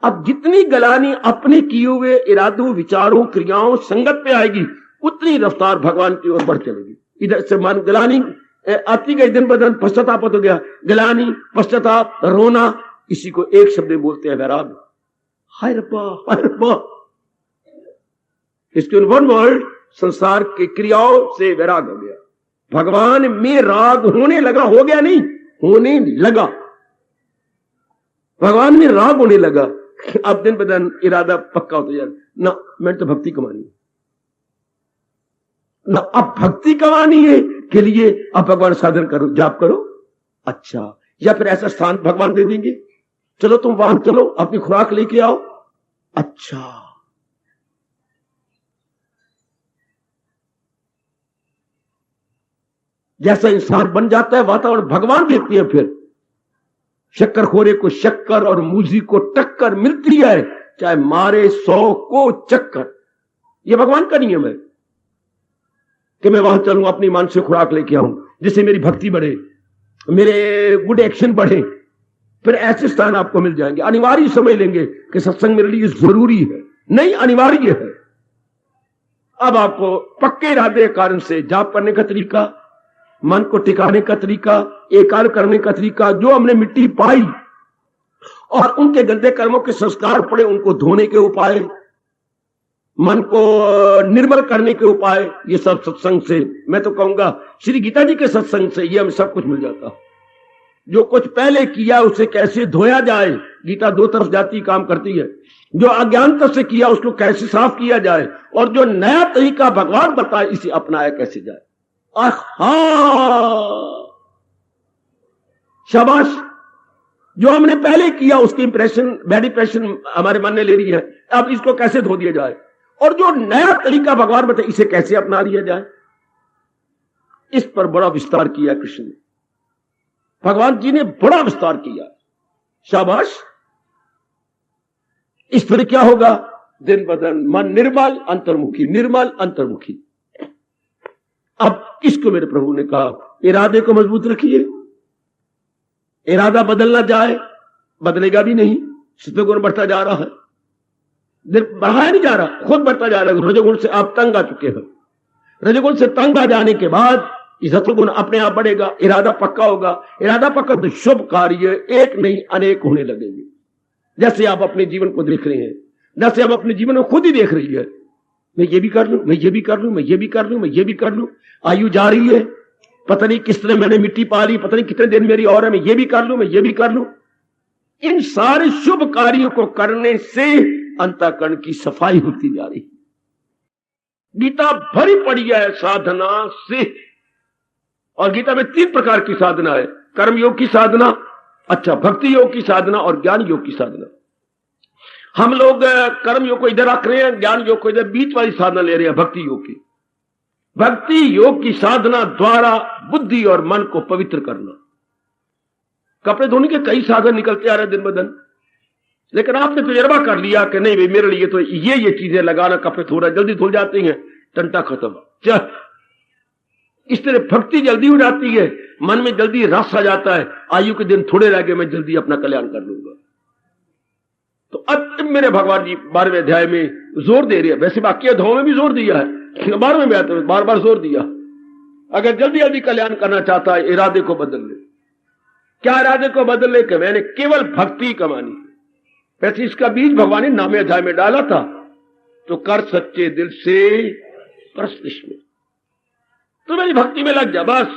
अब जितनी गलानी अपने किए हुए इरादों, विचारों, क्रियाओं, संगत पे आएगी, उतनी रफ्तार भगवान की ओर बढ़ चलेगी। इधर से मन गलानी आती गई, दिन ब दिन पश्चाताप हो गया, गलानी पश्चाताप रोना, इसी को एक शब्द में बोलते हैं वैराग। हाय रब्बा हाय रब्बा, इसके वन वर्ड संसार की क्रियाओं से वैराग हो गया। भगवान में राग होने लगा, हो गया नहीं, होने लगा, भगवान में राग होने लगा। अब दिन ब दिन इरादा पक्का होता जाए ना, मैंने तो भक्ति कमानी ना, अब भक्ति कमानी है के लिए अब भगवान साधन करो, जाप करो, अच्छा, या फिर ऐसा स्थान भगवान दे देंगे, चलो तुम वहां चलो, अपनी खुराक लेके आओ, अच्छा। जैसा इंसान बन जाता है वातावरण भगवान देती है। फिर शक्कर खोरे को शक्कर और मूजी को टक्कर मिलती है, चाहे मारे 100 को चक्कर। यह भगवान का नियम है कि मैं वहां चलूं, अपनी मान से खुराक लेके आऊं, जिससे मेरी भक्ति बढ़े, मेरे गुड एक्शन बढ़े, फिर ऐसे स्थान आपको मिल जाएंगे। अनिवार्य समझ लेंगे कि सत्संग मेरे लिए जरूरी है, नहीं अनिवार्य है। अब आपको पक्के इरादे के कारण से जाप करने का तरीका, मन को टिकाने का तरीका, एकाग्र करने का तरीका, जो हमने मिट्टी पाई और उनके गंदे कर्मों के संस्कार पड़े, उनको धोने के उपाय, मन को निर्मल करने के उपाय, ये सब सत्संग से, मैं तो कहूंगा श्री गीता जी के सत्संग से ये हमें सब कुछ मिल जाता। जो कुछ पहले किया उसे कैसे धोया जाए, गीता 2 तरफ जाती काम करती है। जो अज्ञानता से किया उसको कैसे साफ किया जाए, और जो नया तरीका भगवान बताए इसे अपनाया कैसे जाए। शाबाश, जो हमने पहले किया उसकी इंप्रेशन, बैड इंप्रेशन हमारे मन ने ले रही है, अब इसको कैसे धो दिया जाए, और जो नया तरीका भगवान बताए इसे कैसे अपना लिया जाए। इस पर बड़ा विस्तार किया कृष्ण ने, भगवान जी ने बड़ा विस्तार किया। शाबाश, इस पर क्या होगा, दिन ब दिन मन निर्मल अंतर्मुखी, निर्मल अंतर्मुखी। अब इसको मेरे प्रभु ने कहा इरादे को मजबूत रखिए। इरादा बदलना जाए, बदलेगा भी नहीं, सत्वगुण बढ़ता जा रहा है, बढ़ाया नहीं जा रहा, खुद बढ़ता जा रहा है। रजोगुण से आप तंग आ चुके हैं, रजोगुण से तंग आ जाने के बाद सत्वगुण अपने आप बढ़ेगा, इरादा पक्का होगा। इरादा पक्का तो शुभ कार्य एक नहीं अनेक होने लगेंगे। जैसे आप अपने जीवन को देख रहे हैं, जैसे आप अपने जीवन में खुद ही देख रही है, मैं ये भी कर लूं, मैं ये भी कर लूं, मैं ये भी कर लूं, मैं ये भी कर लूं। आयु जा रही है, पता नहीं किस तरह मैंने मिट्टी पा ली, पता नहीं कितने दिन मेरी और है, मैं ये भी कर लूं, मैं ये भी कर लूं। इन सारे शुभ कार्यों को करने से अंतःकरण की सफाई होती जा रही। गीता भरी पड़ी है साधना से, और गीता में 3 प्रकार की साधना है। कर्म योग की साधना, अच्छा भक्ति योग की साधना और ज्ञान योग की साधना। हम लोग कर्म योग को इधर रख रहे हैं, ज्ञान योग को इधर, बीच वाली साधना ले रहे हैं भक्ति योग की। भक्ति योग की साधना द्वारा बुद्धि और मन को पवित्र करना। कपड़े धोने के कई साधन निकलते आ रहे दिन ब दिन, लेकिन आपने तजर्बा कर लिया कि नहीं भाई मेरे लिए तो ये चीजें लगाना, कपड़े थोड़ा जल्दी धुल जाते हैं, टंटा खत्म। चल, इस तरह भक्ति जल्दी हो जाती है, मन में जल्दी रस आ जाता है, आयु के दिन थोड़े रह गए, मैं जल्दी अपना कल्याण कर लूंगा। तो अब मेरे भगवान जी 12वें अध्याय में जोर दे रहे हैं, वैसे बाकी अध्यायों में भी जोर दिया है, 12वें में आते बार बार जोर दिया, अगर जल्दी जल्दी कल्याण करना चाहता है इरादे को बदल ले। क्या इरादे को बदल ले? कि मैंने केवल भक्ति कमानी। वैसे इसका बीज भगवान ने 9वें अध्याय में डाला था, तो कर सच्चे दिल से प्रश्न में, तो मेरी भक्ति में लग जा बस।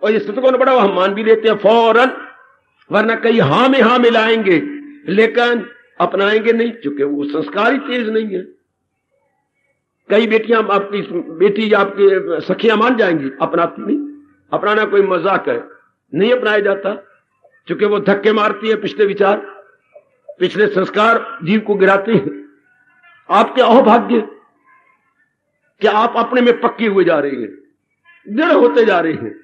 और ये सत्य बड़ा हम मान भी लेते हैं फौरन, वरना कई हाँ में हाँ मिलाएंगे लेकिन अपनाएंगे नहीं, चूंकि वो संस्कार ही तेज नहीं है। कई बेटियां आपकी बेटी या आपकी सखियां मान जाएंगी, अपनाती नहीं। अपनाना कोई मजाक है, नहीं अपनाया जाता, चूंकि वो धक्के मारती है, पिछले विचार पिछले संस्कार जीव को गिराते हैं। आपके अहोभाग्य कि आप अपने में पक्के हुए जा रहे हैं, दृढ़ होते जा रहे हैं।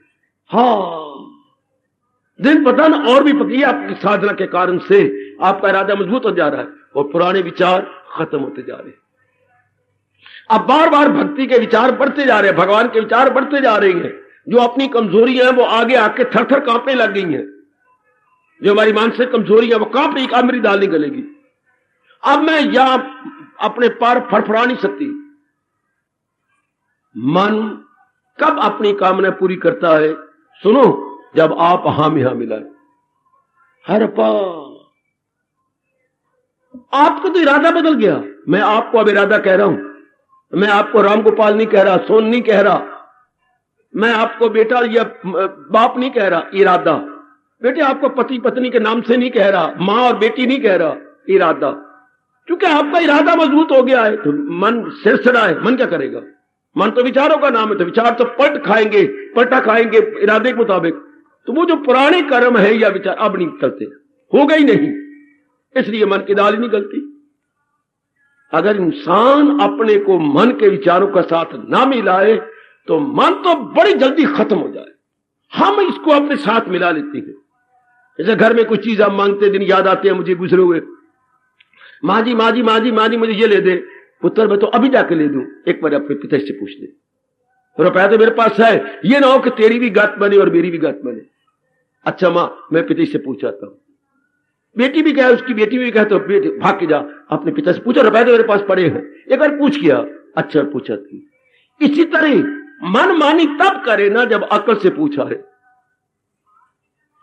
हाँ, दिन पता ना और भी पकी है आपकी साधना के कारण से, आपका इरादा मजबूत हो जा रहा है और पुराने विचार खत्म होते जा रहे हैं। अब बार बार भक्ति के विचार बढ़ते जा रहे हैं, भगवान के विचार बढ़ते जा रहे हैं। जो अपनी कमजोरी है वो आगे आके थर थर कांपने लग गई हैं। जो हमारी मानसिक कमजोरी है वो कांप रही, अब मेरी दाल नहीं गलेगी, अब मैं यहां अपने पार फड़फड़ा नहीं सकती। मन कब अपनी कामना पूरी करता है? सुनो, जब आप हां में हां मिलाए। हर पार आपका तो इरादा बदल गया। मैं आपको अब इरादा कह रहा हूं, मैं आपको राम गोपाल नहीं कह रहा, सोन नहीं कह रहा, मैं आपको बेटा या बाप नहीं कह रहा। इरादा, बेटे आपको पति पत्नी के नाम से नहीं कह रहा, मां और बेटी नहीं कह रहा, इरादा। क्योंकि आपका इरादा मजबूत हो गया है तो मन सिरसड़ा है। मन क्या करेगा? मन तो विचारों का नाम है, तो विचार तो पलटा खाएंगे इरादे के मुताबिक। तो वो जो पुराने कर्म है या विचार अब नहीं चलते, हो गई नहीं, इसलिए मन की दाल ही नहीं गलती। अगर इंसान अपने को मन के विचारों का साथ ना मिलाए तो मन तो बड़ी जल्दी खत्म हो जाए। हम इसको अपने साथ मिला लेते हैं। जैसे घर में कुछ चीज आप मांगते, दिन याद आते हैं मुझे गुजरे हुए, माँ जी माँ जी माँ जी माँ जी मुझे ये ले दे। पुत्र मैं तो अभी जाके ले दूं, एक बार अपने पिता से पूछ ले, रुपया तो मेरे पास है, ये ना हो कि तेरी भी गात बने और मेरी भी गात बने। अच्छा माँ, मैं पिता से पूछाता हूं। बेटी भी कहे, उसकी बेटी भी कहे, तो बेटी भाग के जा अपने पिता से पूछा, रुपया तो मेरे पास पड़े हैं। एक बार पूछ किया, अच्छा पूछा थी। इसी तरह मन मानी तब करे ना जब अकल से पूछा है।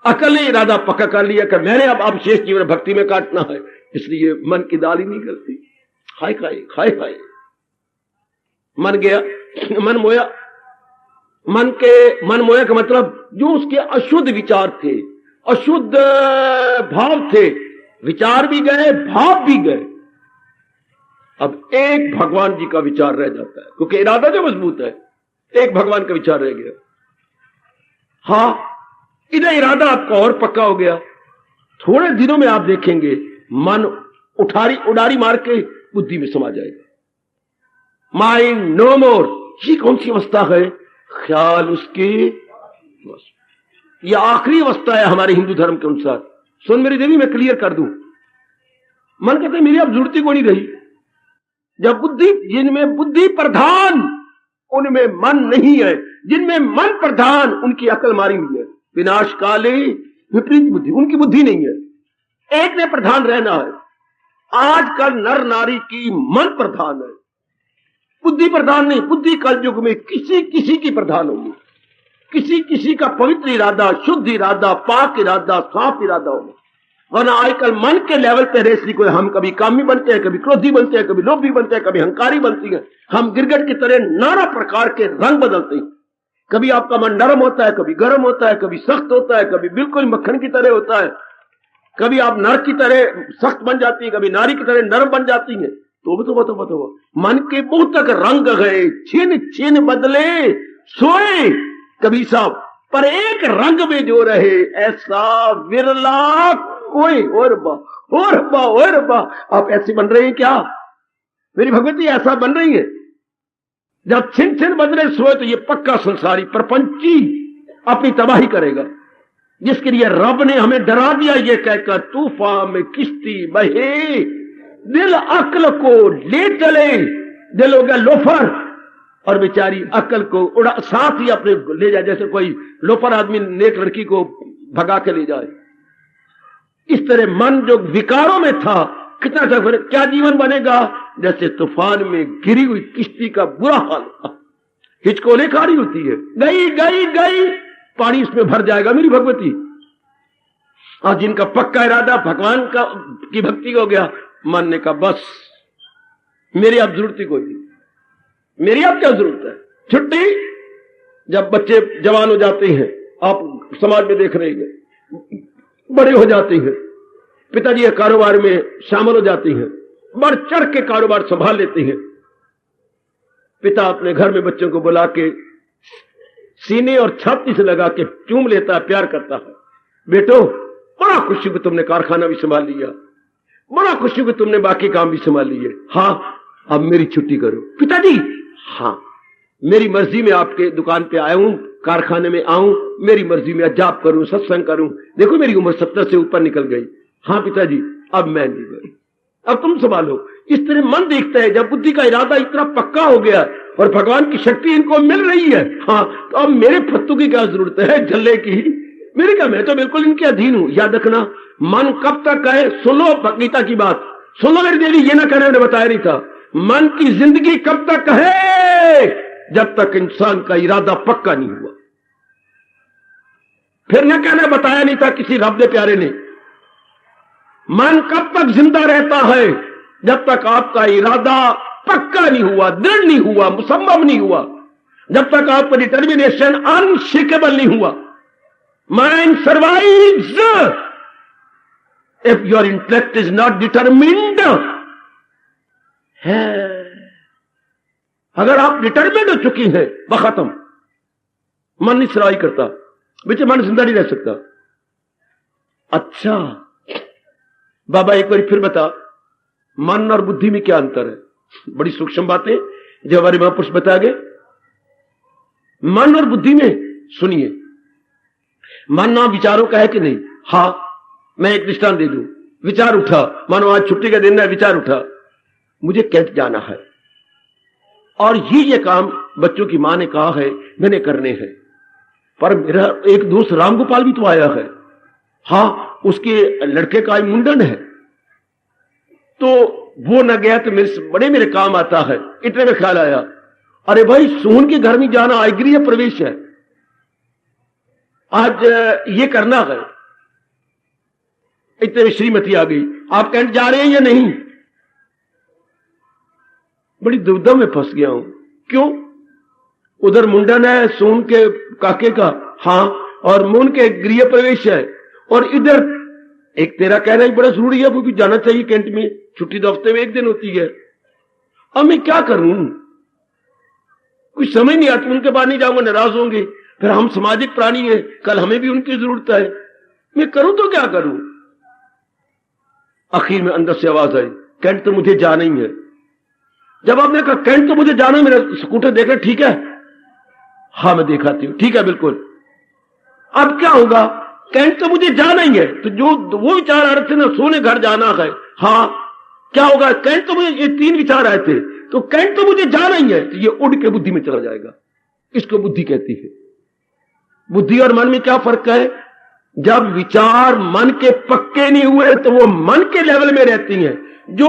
अकल ने इरादा पक्का कर लिया कि मैंने अब शेष जीवन भक्ति में काटना है, इसलिए मन की दाल ही नहीं करती। खाए खाए खाए खाए मन गया, मन मोया। मन मोया का मतलब जो उसके अशुद्ध विचार थे, अशुद्ध भाव थे, विचार भी गए, भाव भी गए। अब एक भगवान जी का विचार रह जाता है, क्योंकि इरादा जो मजबूत है, एक भगवान का विचार रह गया। हां, इधर इरादा आपका और पक्का हो गया। थोड़े दिनों में आप देखेंगे मन उड़ारी मार के बुद्धि में समा जाएगा। माइंड नो मोर। ये कौन सी अवस्था है? ख्याल उसके, यह आखिरी अवस्था है हमारे हिंदू धर्म के अनुसार। सुन मेरी देवी, मैं क्लियर कर दूं, मन कहते मेरी अब जरूरत को नहीं रही। जब बुद्धि, जिनमें बुद्धि प्रधान उनमें मन नहीं है। जिनमें मन प्रधान, उनकी अकल मारी हुई है। विनाश काले विपरीत बुद्धि, उनकी बुद्धि नहीं है। एक ने प्रधान रहना है। आजकल नर नारी की मन प्रधान है, बुद्धि प्रधान नहीं। बुद्धि कल युग में किसी किसी की प्रधान होगी, किसी किसी का पवित्र इरादा, शुद्ध इरादा, पाक इरादा, साफ इरादा होगा। वरना आजकल मन के लेवल पे रेसली कोई, हम कभी कामी बनते हैं, कभी क्रोधी बनते हैं, कभी लोभी बनते हैं, कभी हंकारी बनती है। हम गिरगिट की तरह नाना प्रकार के रंग बदलते हैं। कभी आपका मन नरम होता है, कभी गर्म होता है, कभी सख्त होता है, कभी बिल्कुल मक्खन की तरह होता है। कभी आप नर की तरह सख्त बन जाती है, कभी नारी की तरह नरम बन जाती है। तो मन के बहुत तक रंग गए, छिन छिन बदले सोए कभी साहब, पर एक रंग में जो रहे ऐसा विरला कोई। और बा आप ऐसे बन रहे हैं क्या मेरी भगवती? ऐसा बन रही है। जब छिन छिन बदले सोए तो ये पक्का संसारी प्रपंची अपनी तबाही करेगा, जिसके लिए रब ने हमें डरा दिया ये कहकर तूफान में किश्ती बहे, दिल अक्ल को ले चले। दिल हो गया लोफर और बेचारी अक्ल को उड़ा साथ ही अपने ले जाए, जैसे कोई लोफर आदमी नेक लड़की को भगा के ले जाए। इस तरह मन जो विकारों में था, कितना क्या जीवन बनेगा? जैसे तूफान में गिरी हुई किश्ती का बुरा हाल, हिचकोले खारी होती है, गई गई गई, पानी इसमें भर जाएगा मेरी भगवती। और जिनका पक्का इरादा भगवान का की भक्ति हो गया, मन ने कहा बस मेरी अब जरूरत ही कोई नहीं, मेरी अब क्या जरूरत है। छुट्टी, जब बच्चे जवान हो जाते हैं, आप समाज में देख रहे हैं, बड़े हो जाते हैं, पिताजी कारोबार में शामिल हो जाते हैं, बढ़ चढ़ के कारोबार संभाल लेते हैं। पिता अपने घर में बच्चों को बुला के सीने और छाती से लगा के चूम लेता है, प्यार करता है। बेटो बड़ा खुशी को तुमने कारखाना भी संभाल लिया, बड़ा खुशी को तुमने बाकी काम भी संभाल लिए। हाँ अब मेरी छुट्टी करो। पिताजी हाँ मेरी मर्जी में आपके दुकान पे आया हूं, कारखाने में आऊं, मेरी मर्जी में जाप करूं, सत्संग करूं। देखो मेरी उम्र 70 से ऊपर निकल गई। हाँ पिताजी अब मैं नहीं गई, अब तुम संभालो। इस तरह मन देखता है। जब बुद्धि का इरादा इतना पक्का हो गया और भगवान की शक्ति इनको मिल रही है, हाँ तो अब मेरे फत्तू की क्या जरूरत है, झल्ले की मेरी क्या, मैं तो बिल्कुल इनके अधीन हूं। याद रखना, मन कब तक है, सुनो गीता की बात, सुनो मेरी देवी, ये ना कहने मैंने बताया नहीं था। मन की जिंदगी कब तक है? जब तक इंसान का इरादा पक्का नहीं हुआ। फिर न कहना बताया नहीं था किसी रब दे प्यारे ने। मन कब तक जिंदा रहता है? जब तक आपका इरादा पक्का नहीं हुआ, दृढ़ नहीं हुआ, मुसम्मम नहीं हुआ, जब तक आपका डिटर्मिनेशन अनशेकेबल नहीं हुआ। Mind survives if your intellect is not determined. है अगर आप डिटरमिन्ड हो चुकी हैं, वह खत्म, मन नहीं सर्वाइव करता, बेचे मन जिंदा नहीं रह सकता। अच्छा बाबा एक बार फिर बता, मन और बुद्धि में क्या अंतर है? बड़ी सूक्ष्म बातें जो हमारे महापुरुष बता गए। मन और बुद्धि में सुनिए, मन ना विचारों का है कि नहीं? हाँ मैं एक दृष्टांत दे दूं। विचार उठा, मानो आज छुट्टी का दिन है, विचार उठा मुझे कैंट जाना है और ये काम बच्चों की मां ने कहा है मैंने करने हैं, पर मेरा एक दोस्त रामगोपाल भी तो आया है, हाँ उसके लड़के का मुंडन है, तो वो न गया तो मेरे काम आता है। इतने में ख्याल आया, अरे भाई सोहन के घर में जाना आयगृह प्रवेश है, आज ये करना है। इतने में श्रीमती आ गई, आप कैंट जा रहे हैं या नहीं? बड़ी दुविधा में फंस गया हूं। क्यों? उधर मुंडन है सोहन के काके का, हाँ, और मोहन के गृह प्रवेश है, और इधर एक तेरा कहना ही बड़ा जरूरी है, वो भी जाना चाहिए कैंट में, छुट्टी तो हफ्ते में एक दिन होती है। अब मैं क्या करूं? कुछ समझ नहीं आता। उनके पास नहीं जाऊंगा, नाराज होंगे, फिर हम सामाजिक प्राणी हैं, कल हमें भी उनकी जरूरत है। मैं करूं तो क्या करूं? आखिर में अंदर से आवाज आई, कैंट तो मुझे जाना ही है। जब आपने कहा कैंट तो मुझे जाना है, मेरा स्कूटर देखा, ठीक है? हाँ मैं दिखाती हूं, ठीक है बिल्कुल। अब क्या होगा? कैंट तो मुझे जाना ही है, तो जो वो विचार आ रहे थे ना, सोने घर जाना है, हाँ क्या होगा? कैंट तो मुझे, ये तीन विचार आए थे, तो कैंट तो मुझे जाना ही है, तो ये उड़ के बुद्धि में चला जाएगा। इसको बुद्धि कहती है। बुद्धि और मन में क्या फर्क है? जब विचार मन के पक्के नहीं हुए तो वो मन के लेवल में रहती हैं। जो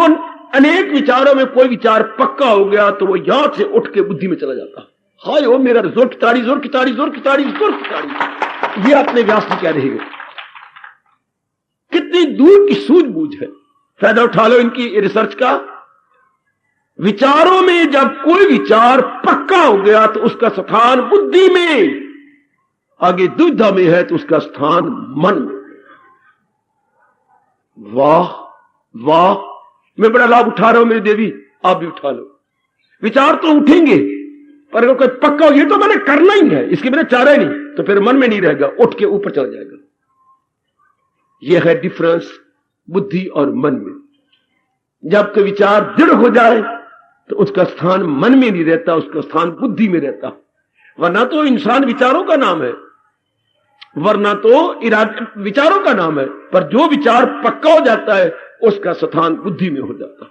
अनेक विचारों में कोई विचार पक्का हो गया तो वो यहां से उठ के बुद्धि में चला जाता। हाय ओ मेरा जोर की ताड़ी, जोर की ताड़ी, जोर की ताड़ी, जोर की ताड़ी। ये अपने व्यास जी कह रहे हैं। कितनी दूर की सूझबूझ है। फायदा उठा लो इनकी रिसर्च का। विचारों में जब कोई विचार पक्का हो गया तो उसका स्थान बुद्धि में, आगे दुविधा में है तो उसका स्थान मन में। वाह वाह, मैं बड़ा लाभ उठा रहा हूं मेरी देवी, आप भी उठा लो। विचार तो उठेंगे पर अगर कोई पक्का हो, ये तो मैंने करना ही है, इसके बिना चारा ही नहीं, तो फिर मन में नहीं रहेगा, उठ के ऊपर चला जाएगा। यह है डिफरेंस बुद्धि और मन में। जब कोई विचार दृढ़ हो जाए तो उसका स्थान मन में नहीं रहता, उसका स्थान बुद्धि में रहता। वरना तो इंसान विचारों का नाम है, वरना तो इरादे विचारों का नाम है, पर जो विचार पक्का हो जाता है उसका स्थान बुद्धि में हो जाता।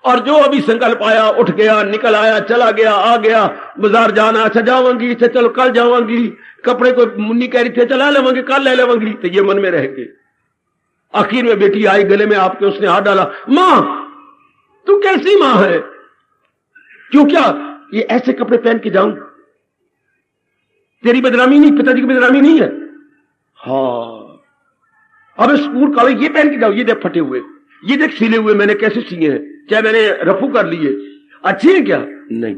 और जो अभी संकल्प आया, उठ गया, निकल आया, चला गया, आ गया, बाजार जाना, अच्छा जाऊंगी, अच्छा चलो कल जाऊंगी, कपड़े को मुन्नी कह रही थी चला लेवांगी, कल ले लेवांगी, तो ये मन में रहेंगे। आखिर में बेटी आई गले में आपके, उसने हाथ डाला, मां तू कैसी मां है? क्यों, क्या ये ऐसे कपड़े पहन के जाऊं? तेरी बदनामी नहीं, पिताजी की बदनामी नहीं है। हाँ, अब स्कूल कॉलेज ये पहन के जाओ, ये देख फटे हुए, ये देख सिले हुए मैंने कैसे सिए हैं, क्या मैंने रफू कर लिए, अच्छी है क्या? नहीं।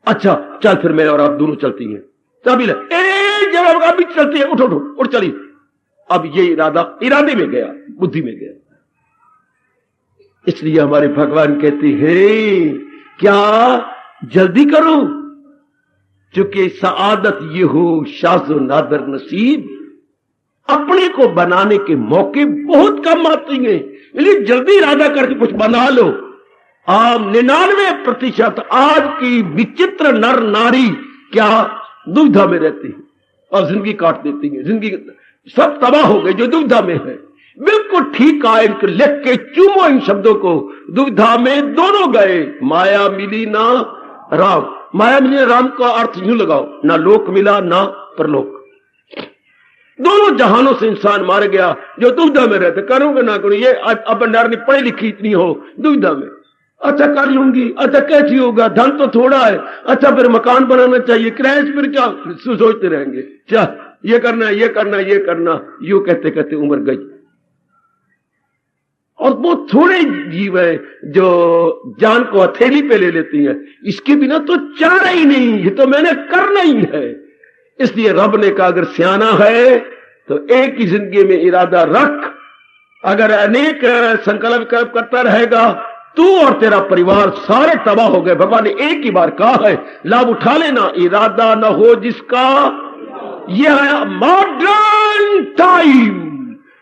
अच्छा चल फिर मैं और आप दोनों चलती हैं। तभी जब आप भी चलती है, उठो उठो उठ चली। अब ये इरादे में गया, बुद्धि में गया। इसलिए हमारे भगवान कहते हैं क्या जल्दी करो, चूंकि सआदत ये हो शाज़ो नादर नसीब। अपने को बनाने के मौके बहुत कम आते हैं, इसलिए जल्दी इरादा करके कुछ बना लो। आप 99% आज की विचित्र नर नारी क्या दुविधा में रहती है और जिंदगी काट देती है। जिंदगी सब तबाह हो गई जो दुविधा में है। बिल्कुल ठीक है, इनको लिख के चूमो इन शब्दों को। दुविधा में दोनों गए, माया मिली ना राम। माया मिली राम का अर्थ यूं लगाओ, ना लोक मिला ना परलोक। दोनों जहानों से इंसान मार गया जो दुविधा में रहते, करूंगा ना करूं। ये अब नारनी पढ़ी लिखी इतनी हो दुविधा में, अच्छा कर लूंगी, अच्छा कैसी होगा, धन तो थोड़ा है, अच्छा फिर मकान बनाना चाहिए, किराए से फिर क्या सोचते रहेंगे, क्या ये करना ये करना ये करना। यूं कहते कहते उम्र गई। और बहुत थोड़े जीव है जो जान को हथेली पे ले लेती है। इसके बिना तो चारा ही नहीं, ये तो मैंने करना ही है। इसलिए रब ने कहा अगर सियाना है तो एक ही जिंदगी में इरादा रख। अगर अनेक संकल्प करता रहेगा तू और तेरा परिवार सारे तबाह हो गए। भगवान ने एक ही बार कहा है, लाभ उठा लेना, इरादा न हो जिसका। यह है मॉडर्न टाइम,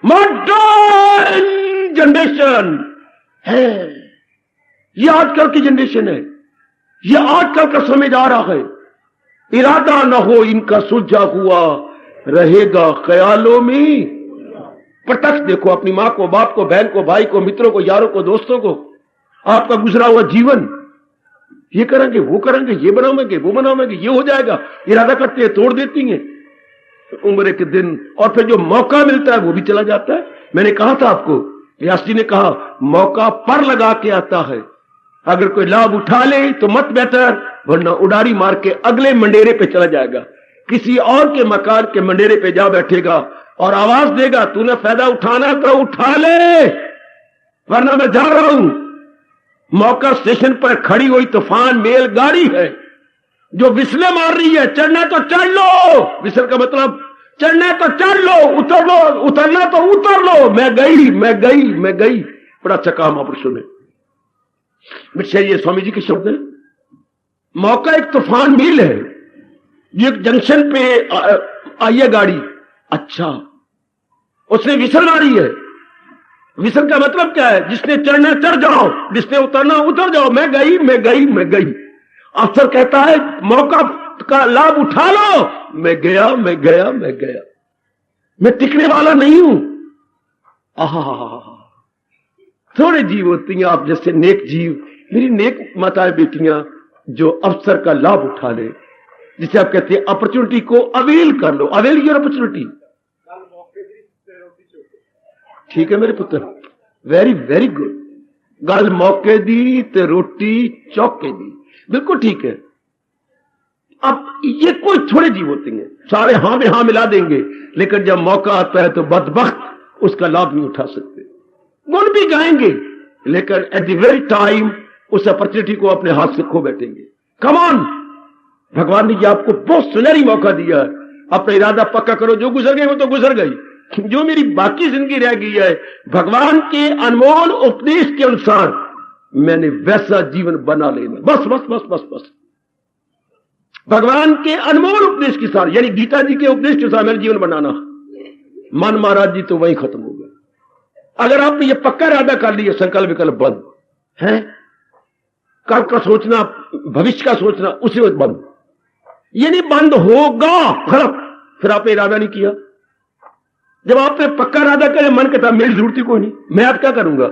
मॉडर्न जनरेशन है। यह आजकल की जनरेशन है, यह आजकल का समय जा रहा है। इरादा न हो इनका सुलझा हुआ रहेगा ख्यालों में। प्रत्यक्ष देखो अपनी मां को, बाप को, बहन को, भाई को, मित्रों को, यारों को, दोस्तों को, आपका गुजरा हुआ जीवन। ये करेंगे, वो करेंगे, ये बनावेंगे, वो बनावेंगे, ये हो जाएगा। इरादा करते हैं, तोड़ देती हैं उम्र के दिन। और फिर जो मौका मिलता है वो भी चला जाता है। मैंने कहा था आपको, व्यास जी ने कहा मौका पर लगा के आता है। अगर कोई लाभ उठा ले तो मत बेहतर, वरना उडारी मार के अगले मंडेरे पे चला जाएगा, किसी और के मकान के मंडेरे पे जा बैठेगा और आवाज देगा, तूने फायदा उठाना तो उठा ले, वरना मैं जा रहा हूं। मौका स्टेशन पर खड़ी हुई तूफान मेल गाड़ी है जो विसले मार रही है। चढ़ना तो चढ़ लो, विसल का मतलब चढ़ना तो चढ़ लो, उतर लो, उतरना तो उतर लो। मैं गई मैं गई मैं गई। बड़ा अच्छा कहा महापुरुषों ने। ये स्वामी जी के शब्द है। मौका एक तूफान मील है। ये जंक्शन पे आई है गाड़ी, अच्छा उसने विसल मारी है। विसल का मतलब क्या है? जिसने चढ़ना चढ़ जाओ, जिसने उतरना उतर जाओ। मैं गई मैं गई मैं गई। अफसर कहता है मौका का लाभ उठा लो। मैं गया मैं गया मैं गया। मैं टिकने वाला नहीं हूं। आहा, थोड़े जीव होती हैं आप जैसे नेक जीव, मेरी नेक माताएं बेटियां जो अवसर का लाभ उठा ले, जिसे आप कहते हैं अपॉर्चुनिटी को अवेल कर लो, अवेल योर अपॉर्चुनिटी। ठीक है मेरे पुत्र, वेरी वेरी गुड। गल मौके दी ते रोटी चौके दी, बिल्कुल ठीक है। अब ये कोई थोड़े जीव होते हैं, सारे हां में हां मिला देंगे, लेकिन जब मौका आता है तो बदबख्त उसका लाभ नहीं उठा सकते। गुण भी गाएंगे लेकिन एट द वेरी टाइम उस अपॉर्चुनिटी को अपने हाथ से खो बैठेंगे। कम ऑन, भगवान ने ये आपको बहुत सुनहरी मौका दिया है, अपना इरादा पक्का करो। जो गुजर गई वो तो गुजर गई, जो मेरी बाकी जिंदगी रह गई है भगवान के अनमोल उपदेश के अनुसार मैंने वैसा जीवन बना लेना। बस बस बस बस बस भगवान के अनमोल उपदेश के साथ, यानी गीता जी के उपदेश के साथ मेरा जीवन बनाना। मन महाराज जी तो वही खत्म हो गया। अगर आपने ये पक्का इरादा कर लिया, संकल्प विकल्प बंद है, कल का सोचना, भविष्य का सोचना, उसी वक्त बंद। ये नहीं बंद होगा खत्म, फिर आपने इरादा नहीं किया। जब आपने पक्का इरादा करे, मन कहता मेरी जरूरत ही कोई नहीं, मैं अब क्या करूंगा।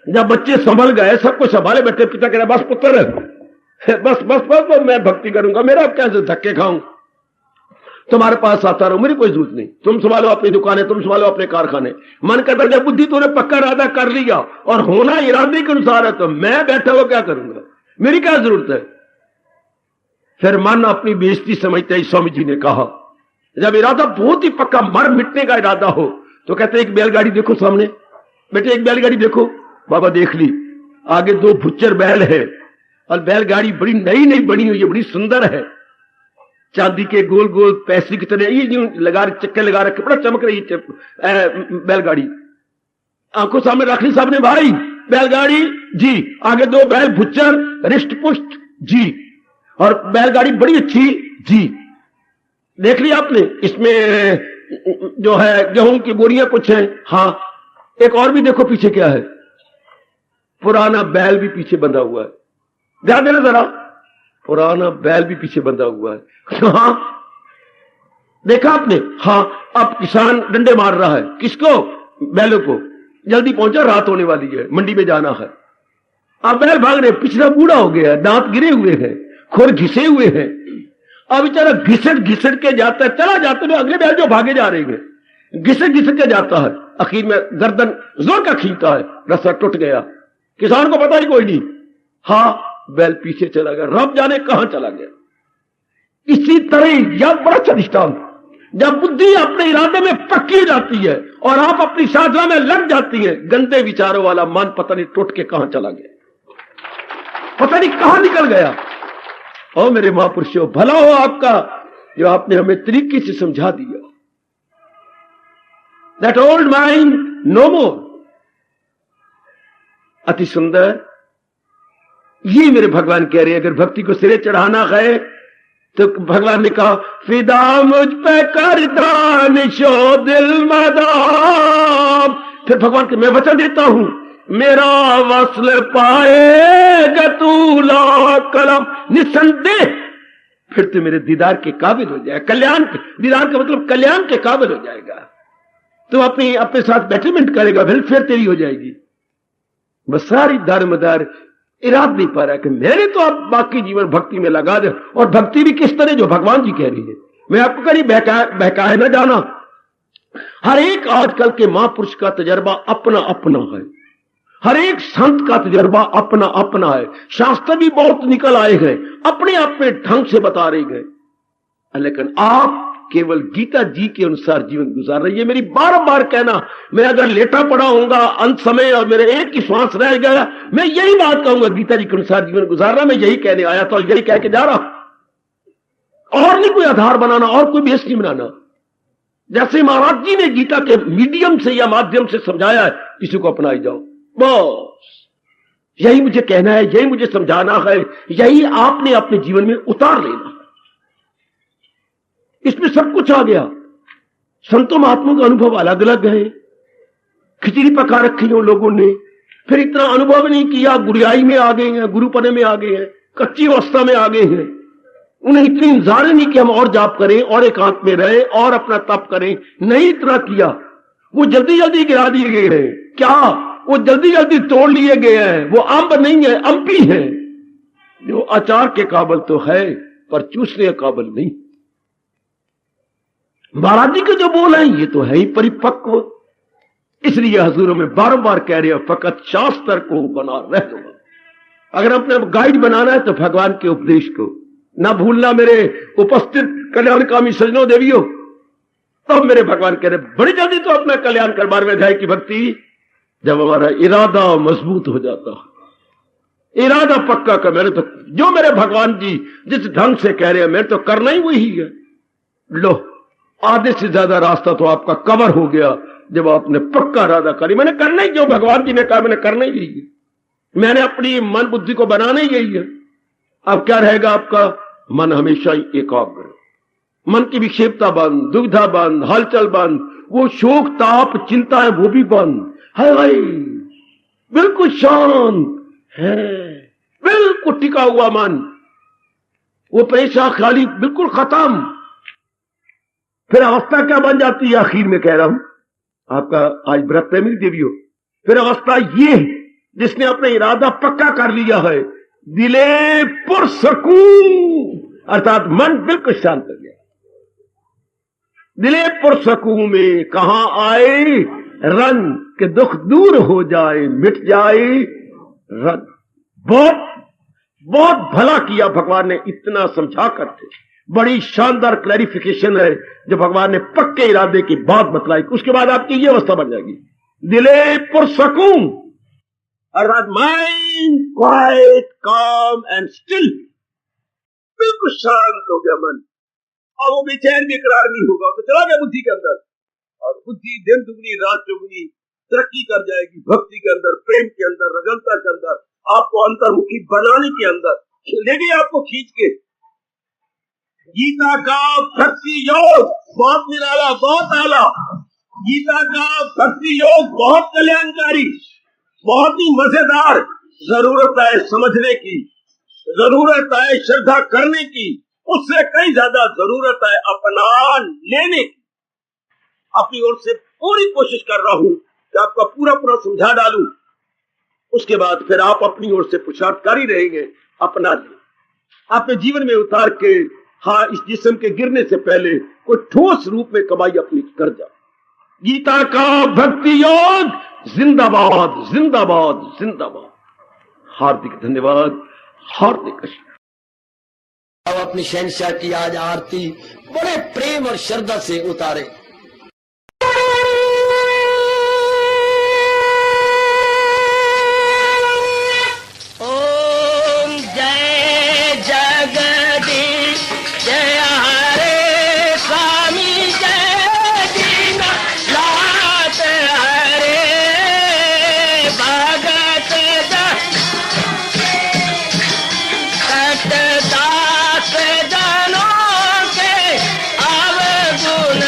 जब बच्चे संभल गए, सबको संभाले बैठे, पिता कह रहा बस पुत्र बस बस बस मैं भक्ति करूंगा, मेरा अब कैसे धक्के खाऊं, तुम्हारे पास आता रहो, मेरी कोई जरूरत नहीं, तुम संभालो अपनी दुकानें, तुम संभालो अपने कारखाने। मन कहता जब बुद्धि तूने पक्का इरादा कर लिया और होना इरादे के अनुसार है, तो मैं बैठा हुआ क्या करूंगा, मेरी क्या जरूरत है। फिर मन अपनी बेइज्जती समझते ही स्वामी जी ने कहा, जब इरादा बहुत ही पक्का मर मिटने का इरादा हो तो कहते एक बैलगाड़ी देखो सामने, बेटे एक बैलगाड़ी देखो। बाबा देख ली, आगे दो भुच्चर बैल है और बैलगाड़ी बड़ी नई नई बनी हुई है, बड़ी सुंदर है, चांदी के गोल गोल पैसे की तरह ये जो लगा चक्के लगा रखे, बड़ा चमक रही बैलगाड़ी। आंखों सामने रख ली सामने, भाई बैलगाड़ी जी, आगे दो बैल भुच्चर रिष्ट पुष्ट जी, और बैलगाड़ी बड़ी अच्छी जी। देख लिया आपने, इसमें जो है गेहूं की बोरियां कुछ हैं, हाँ एक और भी देखो पीछे क्या है, पुराना बैल भी पीछे बंधा हुआ है, ध्यान देना जरा, पुराना बैल भी पीछे बंधा हुआ है। हाँ देखा आपने, हाँ अब किसान डंडे मार रहा है, किसको, बैलों को, जल्दी पहुंचा, रात होने वाली है, मंडी में जाना है। अब बैल भाग रहे, पिछला बूढ़ा हो गया है, दांत गिरे हुए हैं, खुर घिसे हुए हैं, अब बेचारा घिसट घिसट के जाता है, चला जाते हुए अगले बैल जो भागे जा रहे हैं, घिसट घिसट के जाता है, आखिर में गर्दन जोर का खींचता है, रस्सा टूट गया, किसान को पता ही कोई नहीं, हाँ बैल पीछे चला गया, रब जाने कहां चला गया। इसी तरह यह बड़ा अच्छा दृष्टांत, जब बुद्धि अपने इरादे में पक्की जाती है और आप अपनी साधना में लग जाती है, गंदे विचारों वाला मन पता नहीं टूट के कहां चला गया, पता नहीं कहां निकल गया। और मेरे महापुरुषों, भला हो आपका जो आपने हमें तरीके से समझा दिया। दैट ओल्ड माइंड नो मोर, अति सुंदर। ये मेरे भगवान कह रहे हैं, अगर भक्ति को सिरे चढ़ाना है तो भगवान ने कहा फिदा मुझ पे कर दान शो दिल मदाम। फिर भगवान के मैं वचन देता हूं, मेरा वस्ल पाएगा तू ला कलम, निसंदेह फिर तो मेरे दीदार के काबिल हो जाएगा। कल्याण, दीदार का मतलब कल्याण के काबिल हो जाएगा, तो अपने साथ बेटरमेंट करेगा, वेलफेयर तेरी हो जाएगी। बस सारी दारमदार इराद नहीं पा रहा है कि मैंने तो अब बाकी जीवन भक्ति में लगा दे, और भक्ति भी किस तरह, जो भगवान जी कह रही है। मैं आपको कहीं बहकाए न जाना, हर एक आजकल के महापुरुष का तजर्बा अपना अपना है, हर एक संत का तजर्बा अपना अपना है, शास्त्र भी बहुत निकल आए हैं, अपने आप में ढंग से बता रहे गए, लेकिन आप केवल गीता जी के अनुसार जीवन गुजार रही है। मेरी बार बार कहना, मैं अगर लेटा पड़ा होऊंगा अंत समय और मेरे एक ही श्वास रह गया, मैं यही बात कहूंगा, गीता जी के अनुसार जीवन गुजार रहा, मैं यही कहने आया था और यही कह के जा रहा, और नहीं कोई आधार बनाना और कोई बेस नहीं बनाना। जैसे महाराज जी ने गीता के मीडियम से या माध्यम से समझाया है, इसी को अपनाई जाओ, बस यही मुझे कहना है, यही मुझे समझाना है, यही आपने अपने जीवन में उतार लेना है। इसमें सब कुछ आ गया। संतों महात्माओं का अनुभव अलग अलग है, खिचड़ी पका रखी है लोगों ने, फिर इतना अनुभव नहीं किया, गुरियाई में आ गए हैं, गुरुपने में आ गए हैं, कच्ची अवस्था में आ गए हैं, उन्हें इतनी इंतजार नहीं कि हम और जाप करें और एकांत में रहे और अपना तप करें, नहीं इतना किया, वो जल्दी जल्दी गिरा दिए गए हैं। क्या वो जल्दी जल्दी तोड़ लिए गए हैं। वो अम्ब नहीं है, अम्पी है, जो अचार के काबिल तो है पर चूसने के काबिल नहीं। महाराज जी के जो बोल हैं ये तो है ही परिपक्व। इसलिए हजूरों में बार बार कह रहे हैं, फकत शास्त्र को बना रह दो। अगर अपने गाइड बनाना है तो भगवान के उपदेश को ना भूलना। मेरे उपस्थित कल्याणकामी सजनों देवियों, तब मेरे भगवान कह रहे बड़ी जल्दी तो अपना कल्याण कर 12वें अध्याय की भक्ति, जब हमारा इरादा मजबूत हो जाता, इरादा पक्का कर। मैंने तो जो मेरे भगवान जी जिस ढंग से कह रहे हैं मैंने तो करना ही वही है। लो, आधे से ज्यादा रास्ता तो आपका कवर हो गया जब आपने पक्का इरादा करी। मैंने करना ही जो भगवान जी ने कहा, मैंने करना ही यही है। मैंने अपनी मन बुद्धि को बनाना ही यही है। अब क्या रहेगा आपका? मन हमेशा ही एकाग्र, मन की विक्षेपता बंद, दुविधा बंद, हलचल बंद, वो शोक ताप चिंता है वो भी बंद है भाई, बिल्कुल शांत है, बिल्कुल टिका हुआ मन, वो परेशान खाली बिल्कुल खत्म। फिर अवस्था क्या बन जाती है? आखिर में कह रहा हूं आपका आज व्रत है मेरी देवियों। फिर अवस्था ये जिसने अपना इरादा पक्का कर लिया है, दिले पुरसकून, अर्थात मन बिल्कुल शांत हो गया। दिले पुरसकून में कहां आए रन के दुख दूर हो जाए, मिट जाए रन। बहुत बहुत भला किया भगवान ने इतना समझा करते। बड़ी शानदार क्लैरिफिकेशन है जो भगवान ने पक्के इरादे की बात बतलाई। उसके बाद आपकी ये अवस्था बन जाएगी, दिले पुरसकून, अर्थात माइंड क्वाइट काम एंड स्टिल, बिल्कुल शांत हो गया मन। और वो बेचैन बेकरार नहीं होगा, तो चला गया बुद्धि के अंदर, और बुद्धि दिन दुगनी रात चौगुनी तरक्की कर जाएगी भक्ति के अंदर, प्रेम के अंदर, रजनता के अंदर, आपको अंतर्मुखी बनाने के अंदर ले गई, आपको खींच के। गीता का भक्ति योग बहुत निराला, बहुत आला। गीता का भक्ति योग बहुत कल्याणकारी, बहुत ही मजेदार। जरूरत है समझने की, जरूरत है श्रद्धा करने की, उससे कई ज्यादा जरूरत है अपना लेने की। अपनी ओर से पूरी कोशिश कर रहा हूं कि आपका पूरा पूरा समझा डालूं। उसके बाद फिर आप अपनी ओर से पुरुषार्थ कर ही रहेंगे, अपना ले, अपने जीवन में उतार के। हाँ, इस जिस्म के गिरने से पहले कोई ठोस रूप में कमाई अपनी कर जा। गीता का भक्ति योग जिंदाबाद, जिंदाबाद, जिंदाबाद। हार्दिक धन्यवाद, हार्दिक। अब अपनी शहंशाह की आज आरती बड़े प्रेम और श्रद्धा से उतारे। ओम जय जगदीश जय हरे स्वामी जय दीना लात हरे भगत दास जनों के अवगुण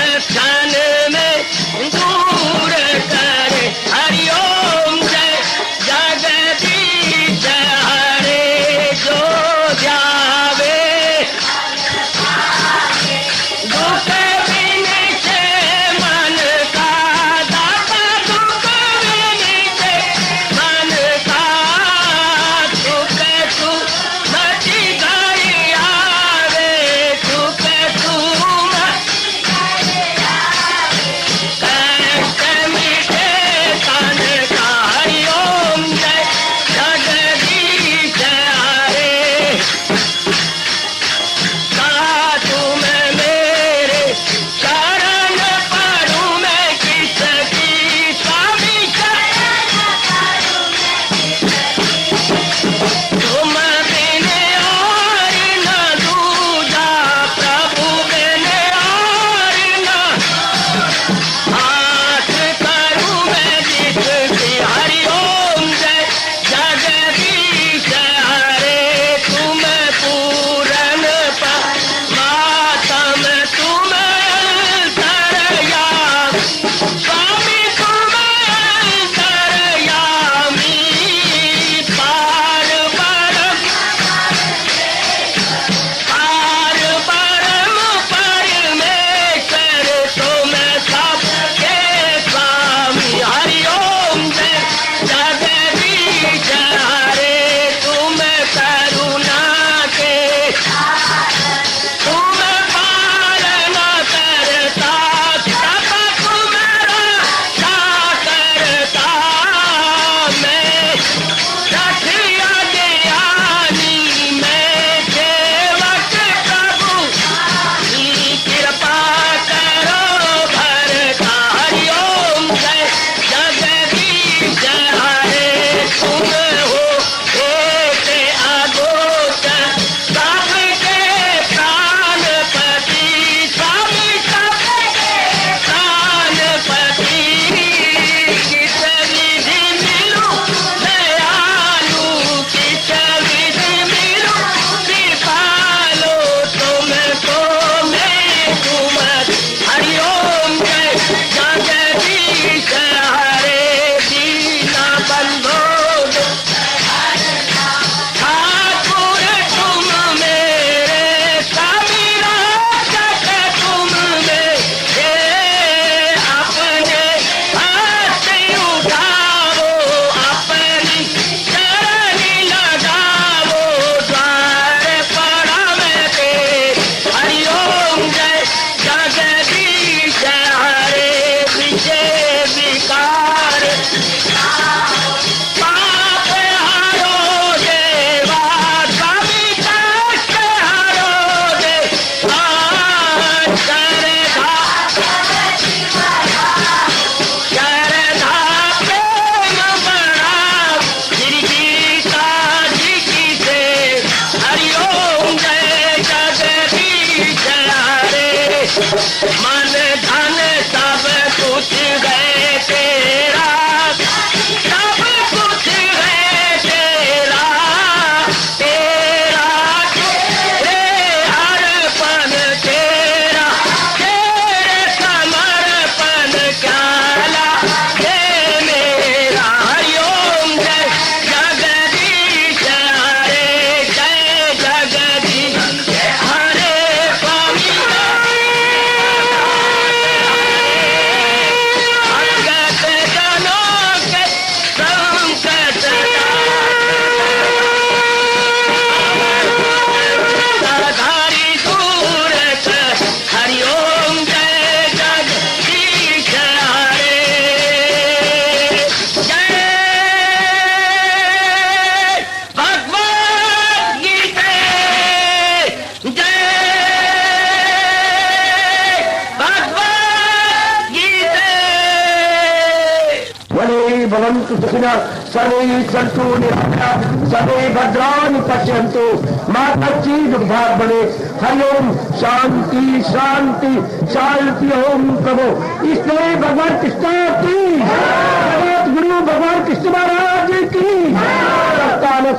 भवन्तु सुखिनः सर्वे सन्तु निरामयाः सर्वे भद्राणि पश्यन्तु मा कश्चित् दुर्भाग् भवेत्। हरि ओम शांति शांति शांति। ओम प्रभु इसलिए भगवान कृष्ण की जगत गुरु भगवान कृष्ण महाराज की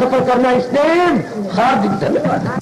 सफल करना इसलिए हार्दिक धन्यवाद।